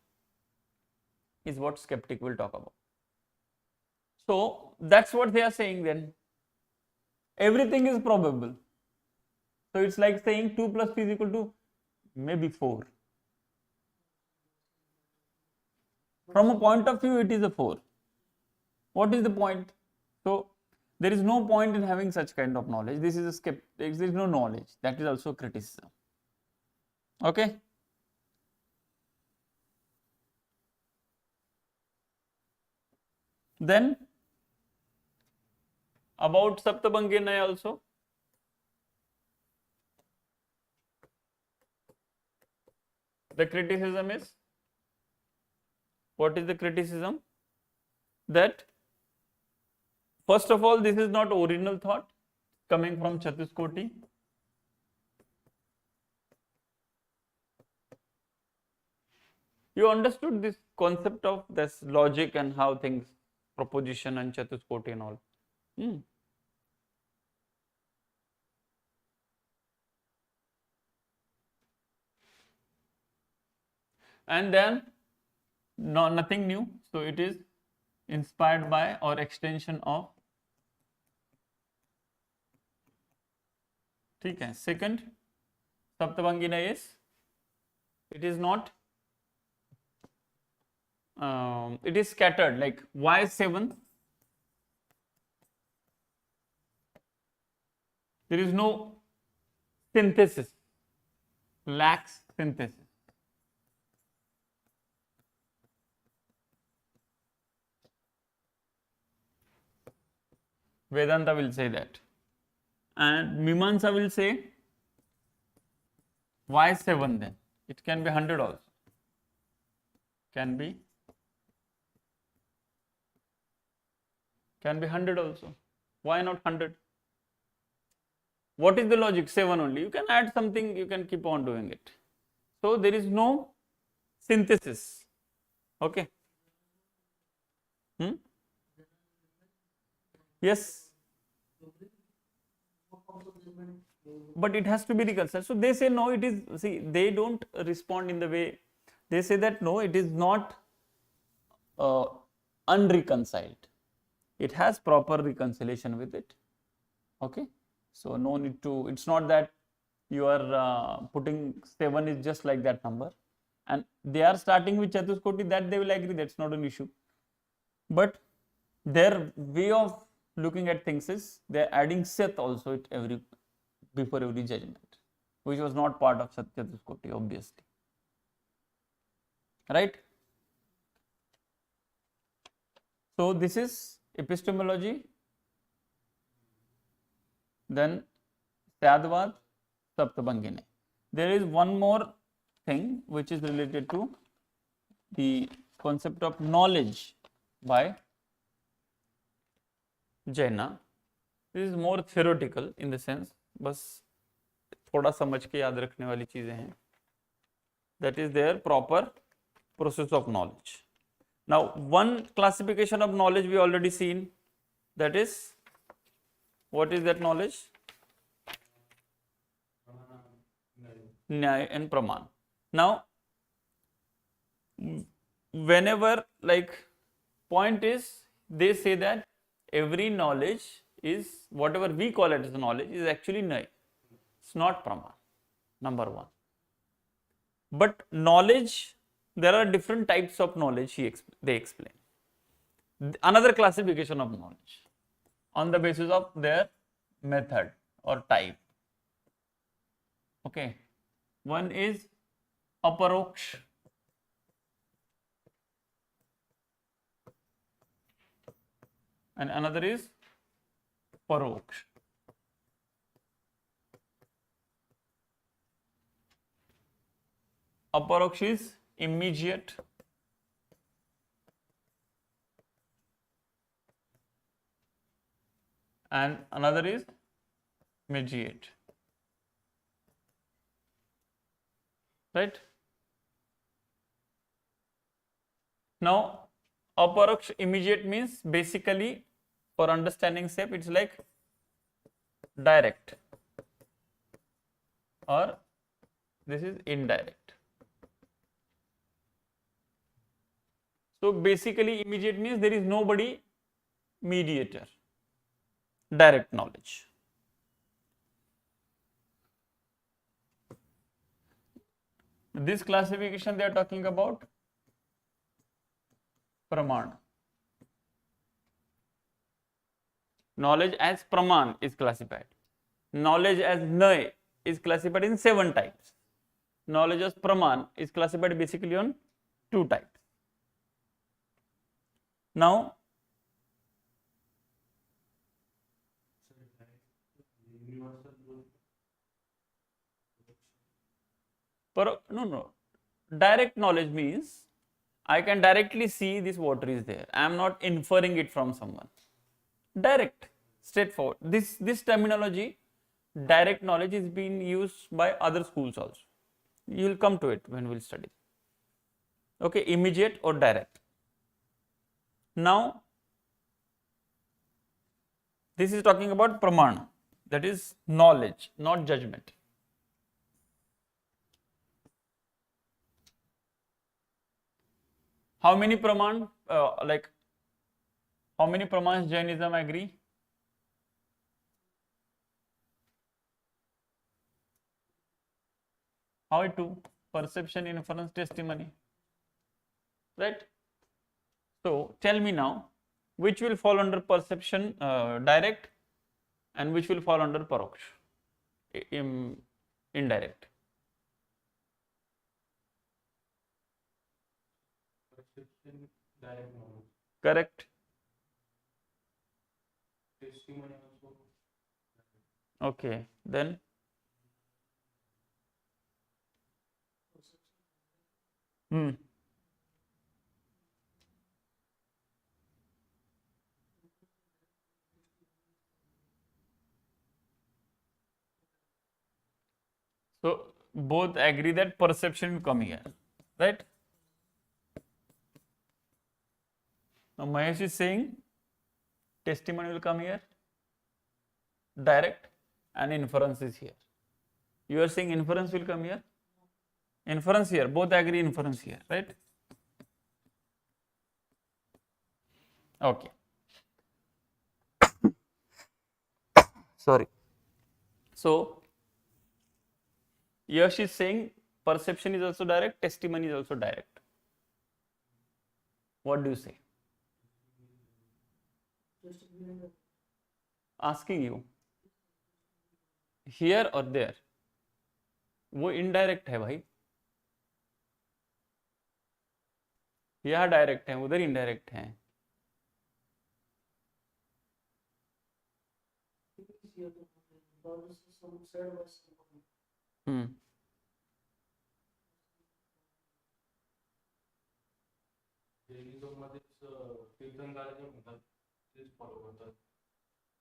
is what skeptic will talk about. So that's what they are saying then. Everything is probable. So it's like saying 2 plus 3 is equal to maybe 4. From a point of view, it is a 4. What is the point? So there is no point in having such kind of knowledge. This is a skeptic. There is no knowledge. That is also criticism. Okay. Then about Saptabhanginaya also. The criticism is, what is the criticism? That first of all, this is not original thought coming from Chatuskoti. You understood this concept of this logic and how things, proposition and Chatuskoti and all. And then nothing new, so it is inspired by or extension of. ठीक है. Second, Saptabhanginaya is, it is not, it is scattered. Like why 7? There is no synthesis, lacks synthesis. Vedanta will say that. And Mimamsa will say, why 7 then? It can be 100 also. Can be 100 also. Why not 100? What is the logic? 7 only. You can add something, you can keep on doing it. So there is no synthesis. Okay. Yes. But it has to be reconciled. So they say no, it is, see, they don't respond in the way, they say that no, it is not unreconciled. It has proper reconciliation with it. Okay. So no need to, it's not that you are putting 7 is just like that number. And they are starting with Chatuskoti, that they will agree, that's not an issue. But their way of looking at things is they are adding Seth also at before every judgment, which was not part of Chatuskoti, obviously. Right? So this is epistemology. Then Syadvad, Saptabhanginaya. There is one more thing which is related to the concept of knowledge by Jaina. This is more theoretical in the sense, बस थोड़ा समझ के याद रखने वाली चीजें हैं. That is their proper process of knowledge. Now, one classification of knowledge we already seen, that is, what is that knowledge? Nyaya and Praman. Now, whenever, like, point is, they say that every knowledge is, whatever we call it as knowledge, is actually Nyaya. It's not Praman, number one. But knowledge, there are different types of knowledge they explain. Another classification of knowledge on the basis of their method or type. Okay, one is aparoksh, and another is paroksh. Aparoksh is immediate, and another is mediate. Right? Now, aparoksh immediate means basically, for understanding sake, it's like direct, or this is indirect. So basically, immediate means there is nobody mediator, direct knowledge. This classification they are talking about praman. Knowledge as praman is classified. Knowledge as nay is classified in 7 types. Knowledge as praman is classified basically on 2 types. Now, no. Direct knowledge means I can directly see this water is there. I am not inferring it from someone. Direct, straightforward. This terminology, direct knowledge, is being used by other schools also. You will come to it when we will study. Okay, immediate or direct. Now, this is talking about pramana, that is knowledge, not judgment. How many praman, how many pramans Jainism agree? How it do? Perception, inference, testimony. Right? So tell me now, which will fall under perception direct and which will fall under paroksh, indirect? Perception, direct knowledge. Correct. Testimony also. Okay, then so both agree that perception will come here, right? Now Mahesh is saying testimony will come here, direct, and inference is here. You are saying inference will come here, inference here, both agree inference here, right? Okay. Sorry. So Yash is saying perception is also direct, testimony is also direct. What do you say? Asking you, here or there? वो indirect है भाई, यहाँ direct है, उधर indirect है. Jainism मध्येच तीर्थंकर जे म्हणतात तेच फॉलो करतात.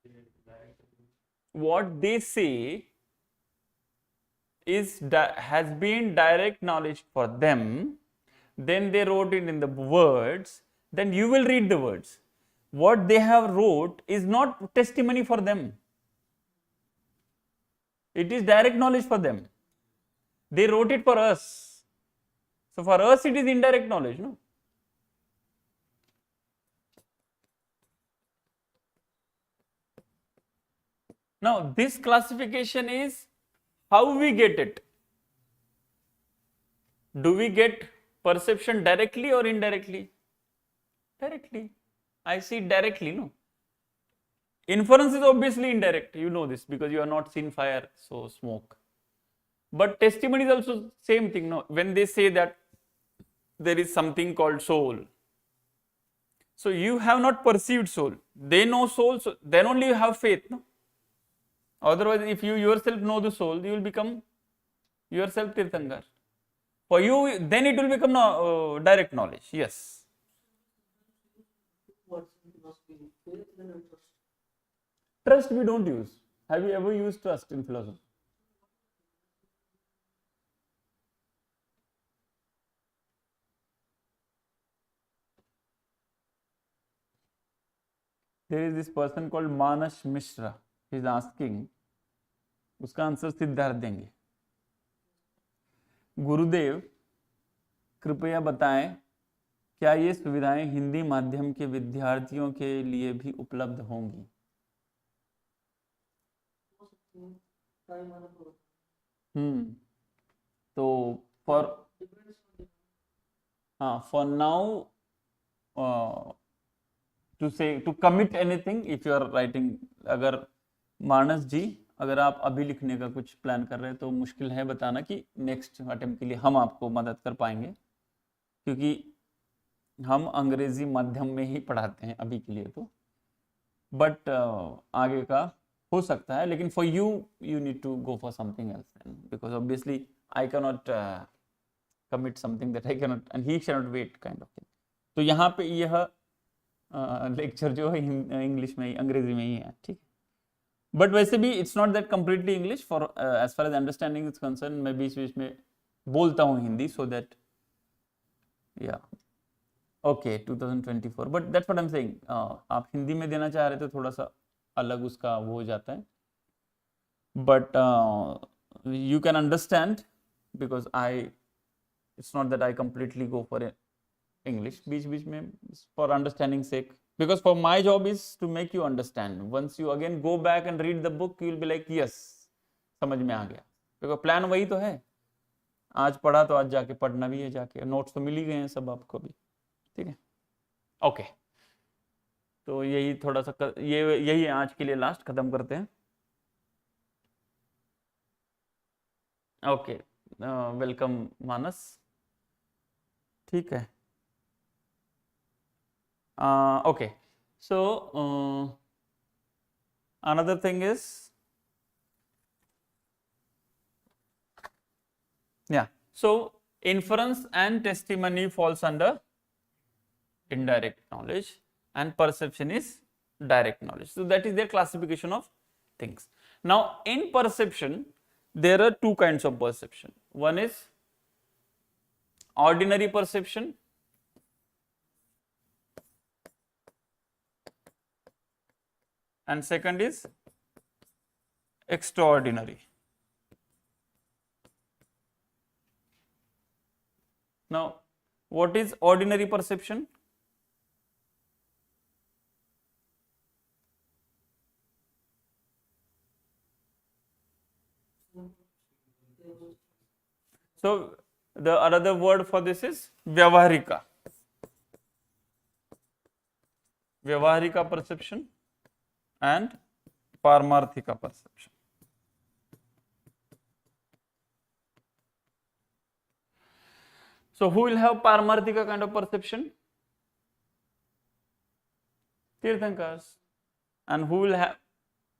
ते direct What they say is has been direct knowledge for them, then they wrote it in the words, then you will read the words. What they have wrote is not testimony for them. It is direct knowledge for them. They wrote it for us. So for us it is indirect knowledge, no? Now this classification is how we get it. do we get perception directly or indirectly? Directly. I see directly, no? Inference is obviously indirect, you know this because you have not seen fire, so smoke. But testimony is also same thing, no? When they say that there is something called soul, so you have not perceived soul, they know soul, so then only you have faith, no? Otherwise, if you yourself know the soul, you will become yourself Tirthankar. For you, then it will become direct knowledge, yes. What must be faith and trust? Trust we don't use. Have you ever used trust in philosophy? There is this person called Manas Mishra. He is asking, उसका answer Siddharth देंगे. गुरुदेव कृपया बताएं क्या ये सुविधाएं हिंदी माध्यम के विद्यार्थियों के लिए भी उपलब्ध होंगी? हो सकती है, टाइम आने पर होता तो फॉर है। Depends on the- हाँ, for now to say to commit anything if you are writing, अगर मानस जी अगर आप अभी लिखने का कुछ प्लान कर रहे हैं तो मुश्किल है बताना कि नेक्स्ट अटेम्प्ट के लिए हम आपको मदद कर पाएंगे, क्योंकि हम अंग्रेजी माध्यम में ही पढ़ाते हैं अभी के लिए तो, बट आगे का हो सकता है, लेकिन for you need to go for something else because obviously I can not commit something that I can not and he can not wait kind of thing. तो यहाँ पे यह लेक्चर जो है इंग्लिश में ही, अंग्रेजी में ही है, ठीक है. बट वैसे भी it's not that completely English for as far as understanding is concern. मैं बीच बीच में बोलता हूँ Hindi so that yeah okay 2024, but that's what I am saying. आप हिंदी में देना चाह रहे तो थोड़ा सा अलग उसका वो हो जाता है, but you can understand because I it's not that I completely go for English बीच बीच में for understanding sake, because for my job is to make you understand. Once you again go back and read the book, you will be like yes समझ में आ गया, because plan वही तो है. आज पढ़ा तो आज जाके पढ़ना भी है, जाके नोट्स तो मिल ही गए हैं सब आपको भी, ठीक है. ओके तो यही थोड़ा सा यही है आज के लिए, लास्ट खत्म करते हैं. ओके वेलकम मानस, ठीक है. Okay, so another thing is, yeah, so inference and testimony falls under indirect knowledge and perception is direct knowledge. So that is their classification of things. Now in perception there are two kinds of perception. One is ordinary perception and second is extraordinary. Now what is ordinary perception? So the another word for this is vyavaharika. Vyavaharika perception and Paramarthika perception. So who will have Paramarthika kind of perception? Tirthankars. And who will have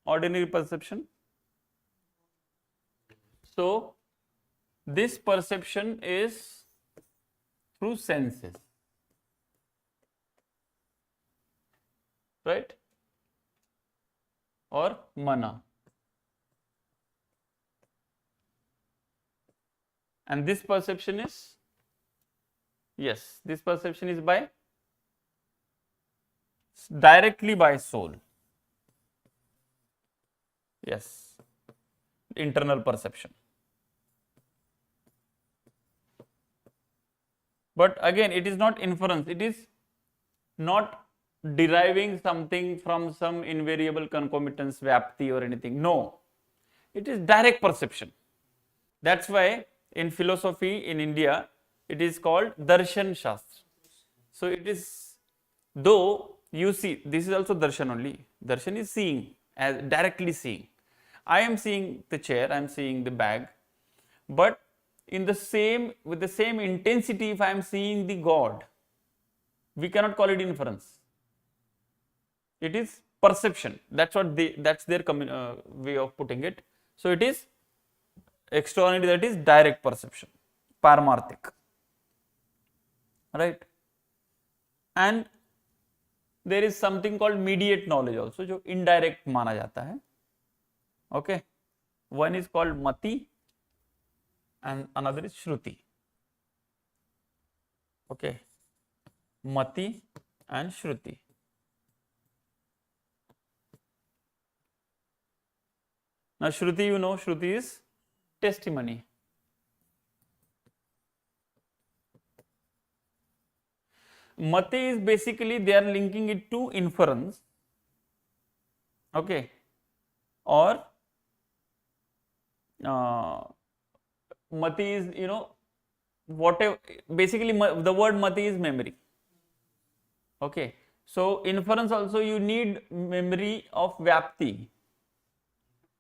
ordinary perception? So this perception is through senses, right? Or mana. And this perception is, yes, this perception is by directly by soul. Yes, internal perception. But again, it is not inference, it is not deriving something from some invariable concomitance, vyapti or anything. No, it is direct perception. That's why in philosophy in India, it is called Darshan Shastra. So it is, though you see, this is also darshan only. Darshan is seeing, as directly seeing. I am seeing the chair, I am seeing the bag, but in the same, with the same intensity, if I am seeing the God, we cannot call it inference. It is perception. That's what that's their way of putting it. So it is extraordinary, that is direct perception, paramarthik, right? And there is something called mediate knowledge also, जो indirect माना जाता है. Okay, one is called mati and another is shruti. Okay, mati and shruti. Now shruti, you know, shruti is testimony. Mati is basically they are linking it to inference, okay, or mati is, you know, whatever, basically the word mati is memory, okay. So inference also you need memory of vyapti.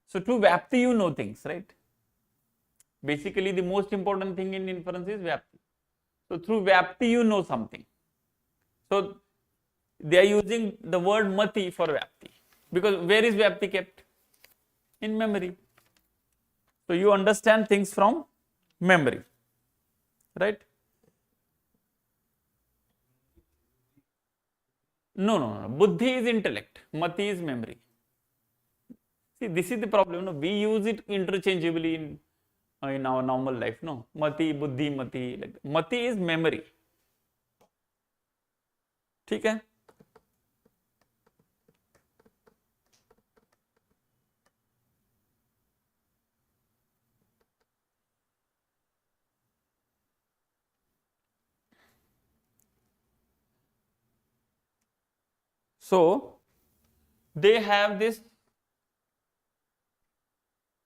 So through vyapti you know things, right? Basically the most important thing in inference is vyapti. So through vyapti you know something. So they are using the word mati for vyapti, because where is vyapti kept? In memory. So you understand things from memory, right? No. Buddhi is intellect, mati is memory. See, this is the problem. No? We use it interchangeably in our normal life. No, mati, buddhi, mati. Like, mati is memory. ठीक है. So they have this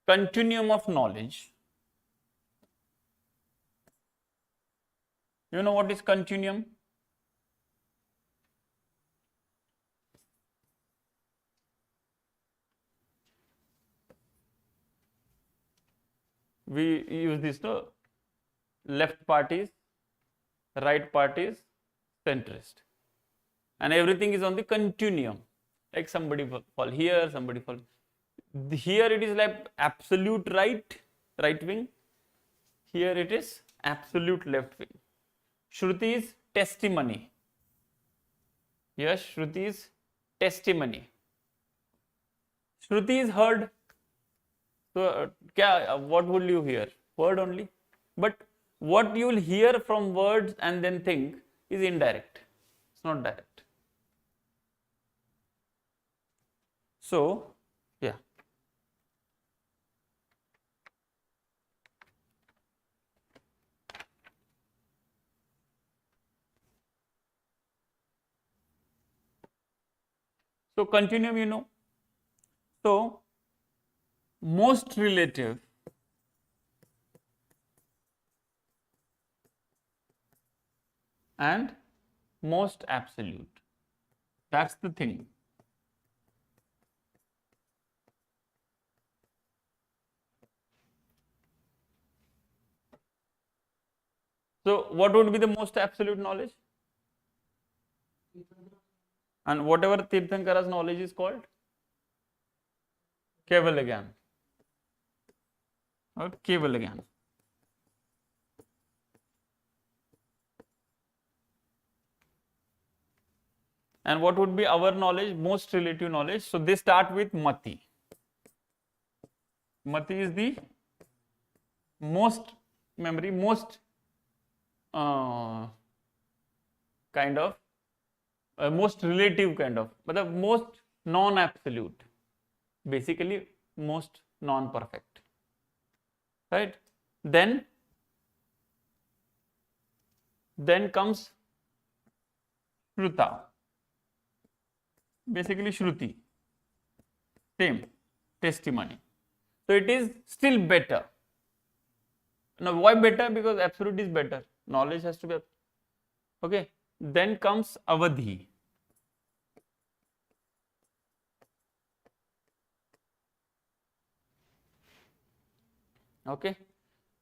continuum of knowledge. You know what is continuum? We use this, no? Left part is, right part is centrist, and everything is on the continuum. Like somebody fall here, somebody fall here. It is like absolute right wing. Here it is absolute left wing. Shruti is testimony. Yes, Shruti is testimony. Shruti is heard. So, what will you hear? Word only. But what you will hear from words and then think is indirect. It's not direct. So, yeah. So, continuum, you know. So, most relative and most absolute. That's the thing. So, what would be the most absolute knowledge? And whatever Tirthankara's knowledge is called? Keval Gyan. Or Keval Gyan. And what would be our knowledge? Most relative knowledge. So they start with Mati. Mati is the most memory, most kind of most relative kind of, but the most non-absolute, basically most non-perfect, right? Then comes Shruta, basically Shruti, same, testimony. So it is still better. Now why better? Because absolute is better. knowledge has to be, okay. Then comes avadhi. Okay,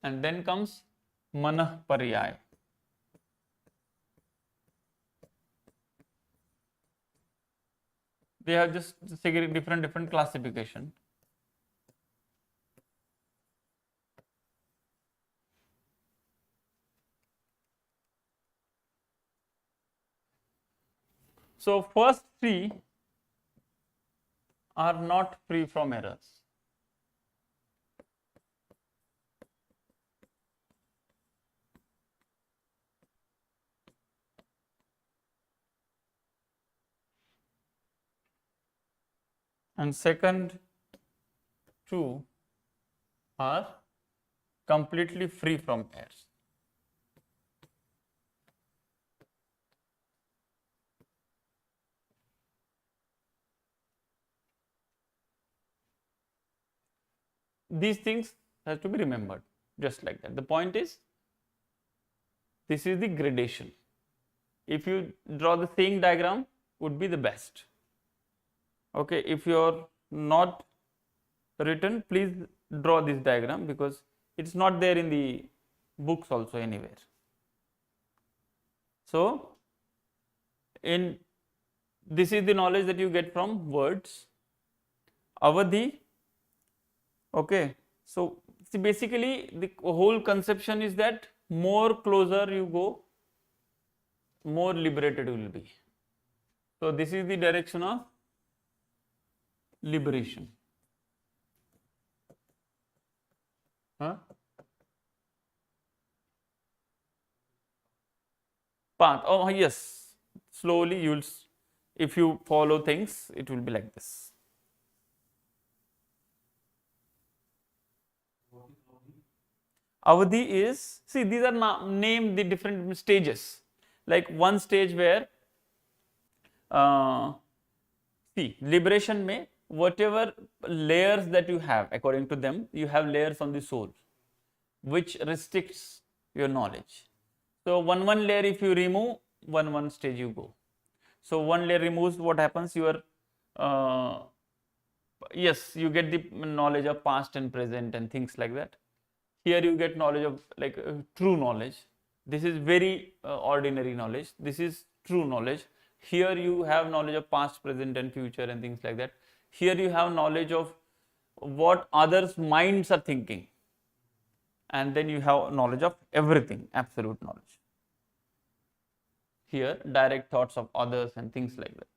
and then comes manah paryay. They have just different classification. So first three are not free from errors. And second two are completely free from errors. These things have to be remembered just like that. The point is, this is the gradation. If you draw the same diagram, would be the best. Okay, if you are not written, please draw this diagram because it's not there in the books also anywhere. So, this is the knowledge that you get from words. Avadhi. Okay, so see, basically the whole conception is that more closer you go, more liberated you will be. So this is the direction of liberation. Huh? Path. Oh yes, slowly you will. If you follow things, it will be like this. Avadhi is, see, these are named the different stages. Like one stage where, see, liberation may, whatever layers that you have, according to them, you have layers on the soul, which restricts your knowledge. So one layer if you remove, one stage you go. So one layer removes, what happens? Your yes, you get the knowledge of past and present and things like that. Here you get knowledge of like true knowledge. This is very ordinary knowledge. This is true knowledge. Here you have knowledge of past, present and future and things like that. Here you have knowledge of what others' minds are thinking. And then you have knowledge of everything, absolute knowledge. Here, direct thoughts of others and things like that.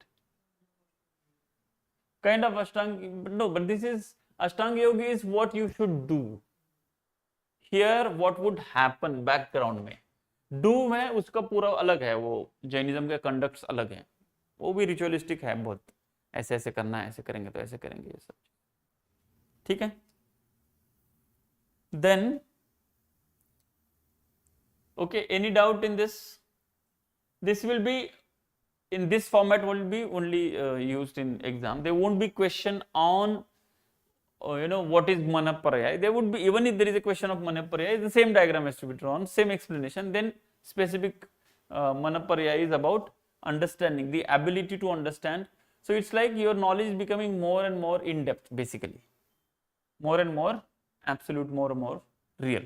Kind of Ashtanga, no, but this is, Ashtanga Yoga is what you should do. Here, what would happen background में, do में उसका पूरा अलग है, वो Jainism के conducts अलग हैं, वो भी रिचुअलिस्टिक है बहुत, ऐसे ऐसे करना है, ऐसे करेंगे तो ऐसे करेंगे, ये सब ठीक है. Then, okay, any doubt in this? This will be, in this format will be only used in exam. There won't be question on what is Manaparaya. There would be, even if there is a question of Manaparaya, the same diagram has to be drawn, same explanation. Then specific Manaparaya is about understanding, the ability to understand. So it's like your knowledge is becoming more and more in depth, basically, more and more absolute, more and more real.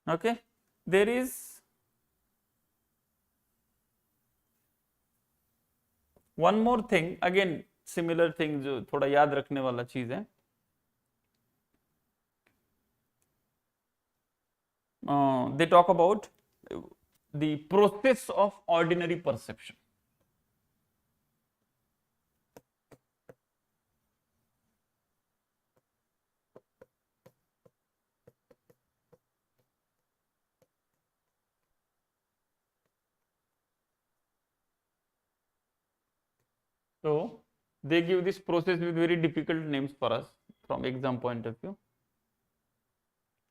Okay, there is one more thing, again similar thing जो थोड़ा याद रखने वाला चीज है. They talk about the process of ordinary perception. So they give this process with very difficult names for us from exam point of view.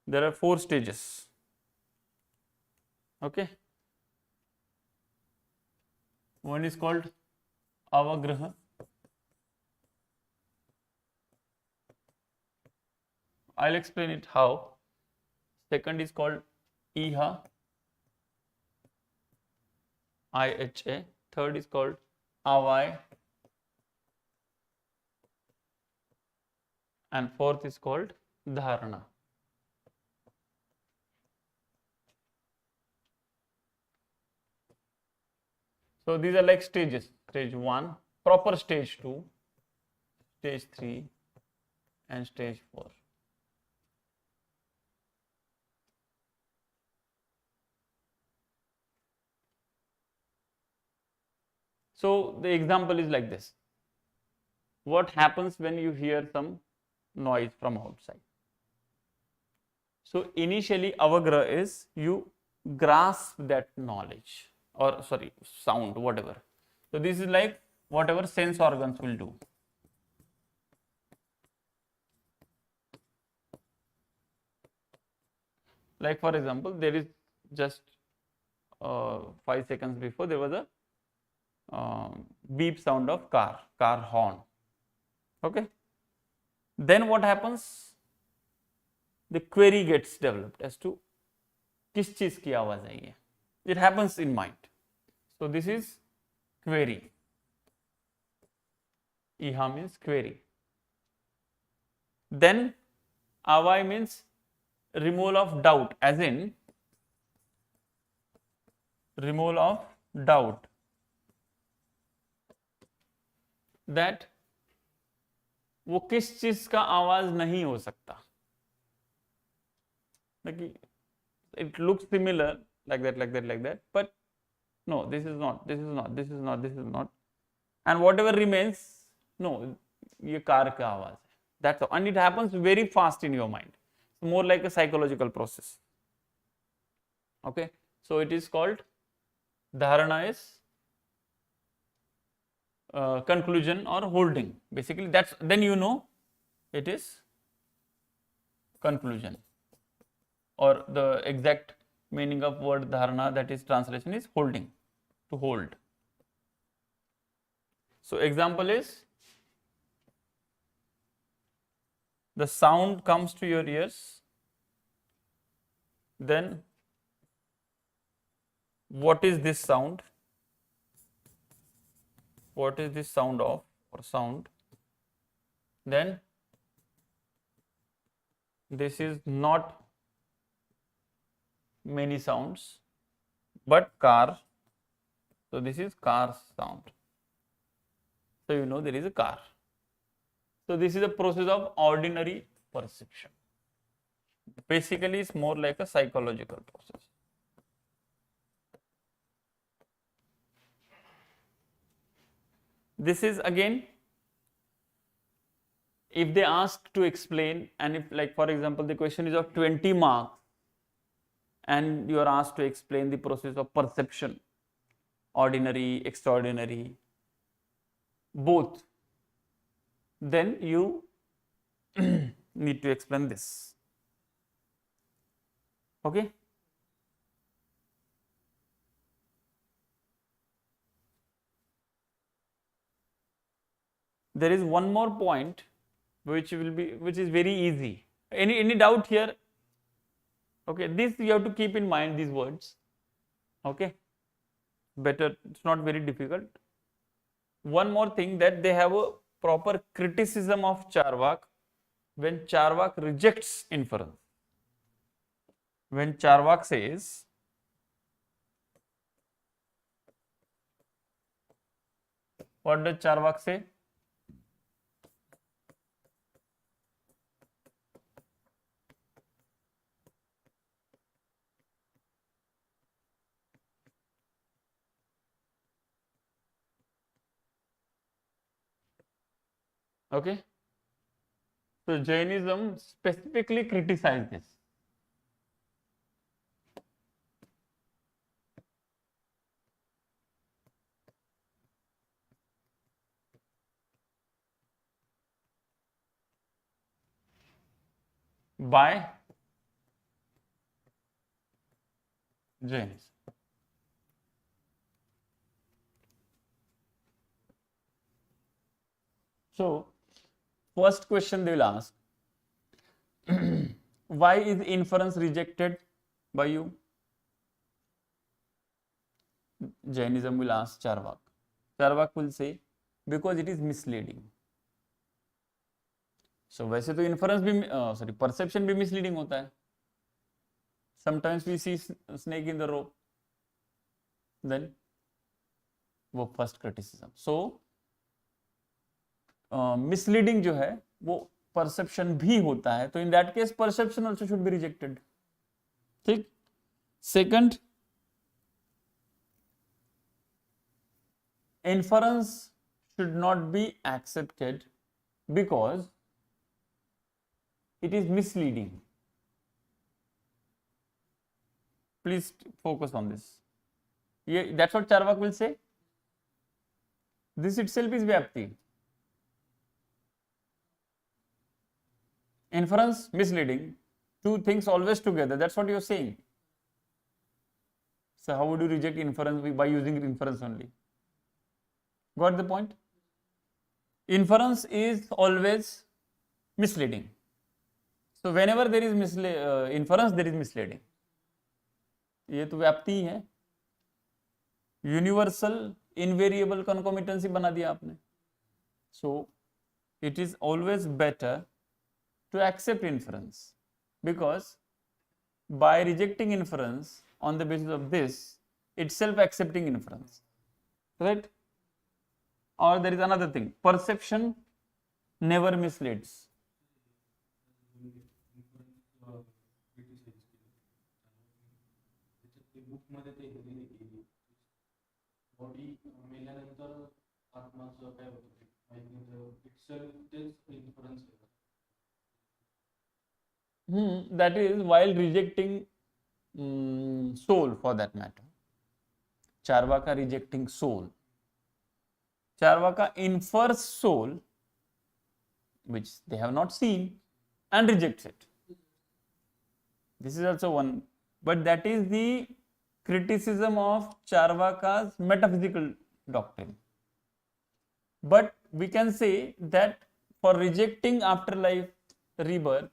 There are 4 stages. Okay. One is called avagraha. I'll explain it how. Second is called iha, IHA. Third is called avai. And fourth is called dharana. So these are like stages. Stage 1, proper stage 2, stage 3 and stage 4. So the example is like this. What happens when you hear some noise from outside? So initially avagra is you grasp that knowledge or sorry, sound, whatever. So this is like whatever sense organs will do. Like for example, there is just 5 seconds before there was a beep sound of car horn. Okay. Then what happens? The query gets developed as to किस चीज की आवाज आई है. It happens in mind. So this is query. Iha means query. Then avai means removal of doubt, as in removal of doubt that वो किस चीज का आवाज नहीं हो सकता. Like it looks similar like that, but no, this is not, and whatever remains, no, ये car का आवाज है. That's all. And it happens very fast in your mind. It's more like a psychological process. Okay, so it is called dharana is conclusion or holding. Basically, that's then you know it is conclusion, or the exact meaning of word dharana, that is translation, is holding, to hold. So example is, the sound comes to your ears, then what is this sound? What is this sound of, or sound? Then this is not many sounds, but car. So this is car sound. So you know there is a car. So this is a process of ordinary perception. Basically, it's more like a psychological process. This is again, if they ask to explain, and if, like for example, the question is of 20 marks and you are asked to explain the process of perception, ordinary, extraordinary, both, then you need to explain this. Okay. There is one more point which is very easy. Any doubt here? Okay, this you have to keep in mind, these words. Okay, better, it's not very difficult. One more thing, that they have a proper criticism of Charvak when Charvak rejects inference. When Charvak says, what does Charvak say? Okay, so Jainism specifically criticized this. By Jainism. So, first question they will ask, why is inference rejected by you? Jainism will ask Charvak. Charvak will say, because it is misleading. So वैसे तो inference भी perception भी misleading होता है. Sometimes we see snake in the rope. Then वो first criticism. So misleading जो है वो perception भी होता है. तो in that case perception also should be rejected. ठीक. Second, inference should not be accepted because it is misleading. Please focus on this. Yeah, that's what Charvak will say. This itself is Vyapti. Inference, misleading. Two things always together. That's what you're saying. So how would you reject inference by using inference only? Got the point? Inference is always misleading. So whenever there is inference, there is misleading. ये तो व्याप्ति ही है. Universal invariable कंकोमिटेंसी बना दिया आपने. So it is always better to accept inference, because by rejecting inference on the basis of this itself accepting inference, right? Or there is another thing, perception never misleads. बुकमध्ये ते हे दिले की body मेल्यानंतर आत्माचं काय होतं ते माहित नाही, इटसेल्फ तेच इन्फरन्स आहे. That is while rejecting soul, for that matter. Charvaka rejecting soul. Charvaka infers soul, which they have not seen, and rejects it. This is also one, but that is the criticism of Charvaka's metaphysical doctrine. But we can say that for rejecting afterlife, rebirth,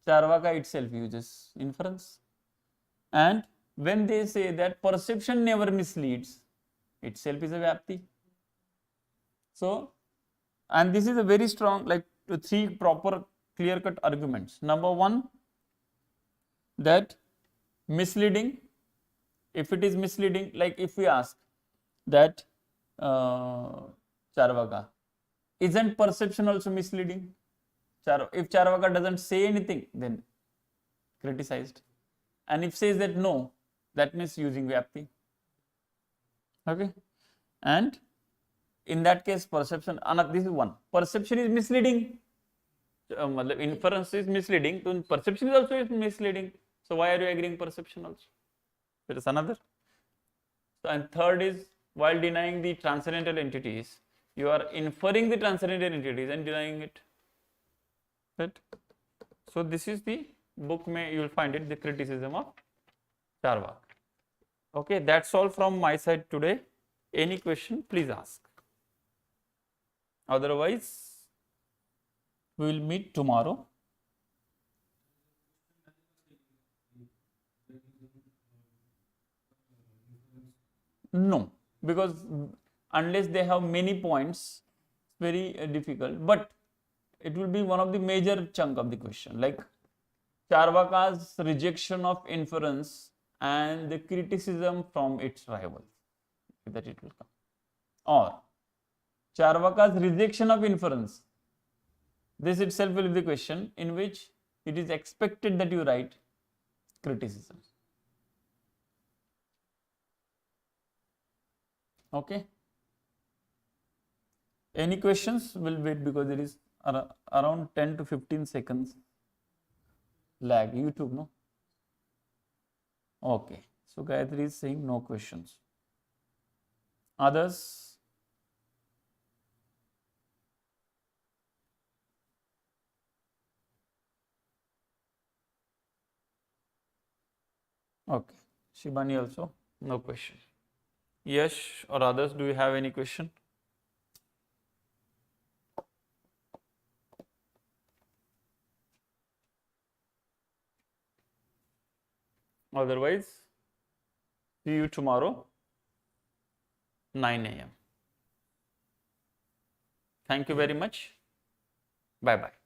Charvaka itself uses inference. And when they say that perception never misleads, itself is a Vyapti. So, and this is a very strong, like three proper clear-cut arguments. Number one, that misleading, if it is misleading, like if we ask that Charvaka, isn't perception also misleading? If Charvaka doesn't say anything, then criticized. And if says that no, that means using Vyapti. Okay. And in that case, perception, this is one. Perception is misleading. Inference is misleading. So perception is also misleading. So why are you agreeing perception also? There is another. So, and third is, while denying the transcendental entities, you are inferring the transcendental entities and denying it. Right? So this is the book, you will find it, the criticism of Charvak. Okay, that's all from my side today. Any question, please ask. Otherwise, we will meet tomorrow. No, because unless they have many points, it's very difficult. But it will be one of the major chunk of the question, like Charvaka's rejection of inference and the criticism from its rivals, that it will come. Or Charvaka's rejection of inference. This itself will be the question in which it is expected that you write criticism. Okay. Any questions? We'll wait because there is around 10 to 15 seconds lag. YouTube, no? Okay. So Gayatri is saying no questions. Others? Okay. Shibani also, no question. Yash or others, do you have any question? Otherwise, see you tomorrow 9 a.m. Thank you very much. Bye bye.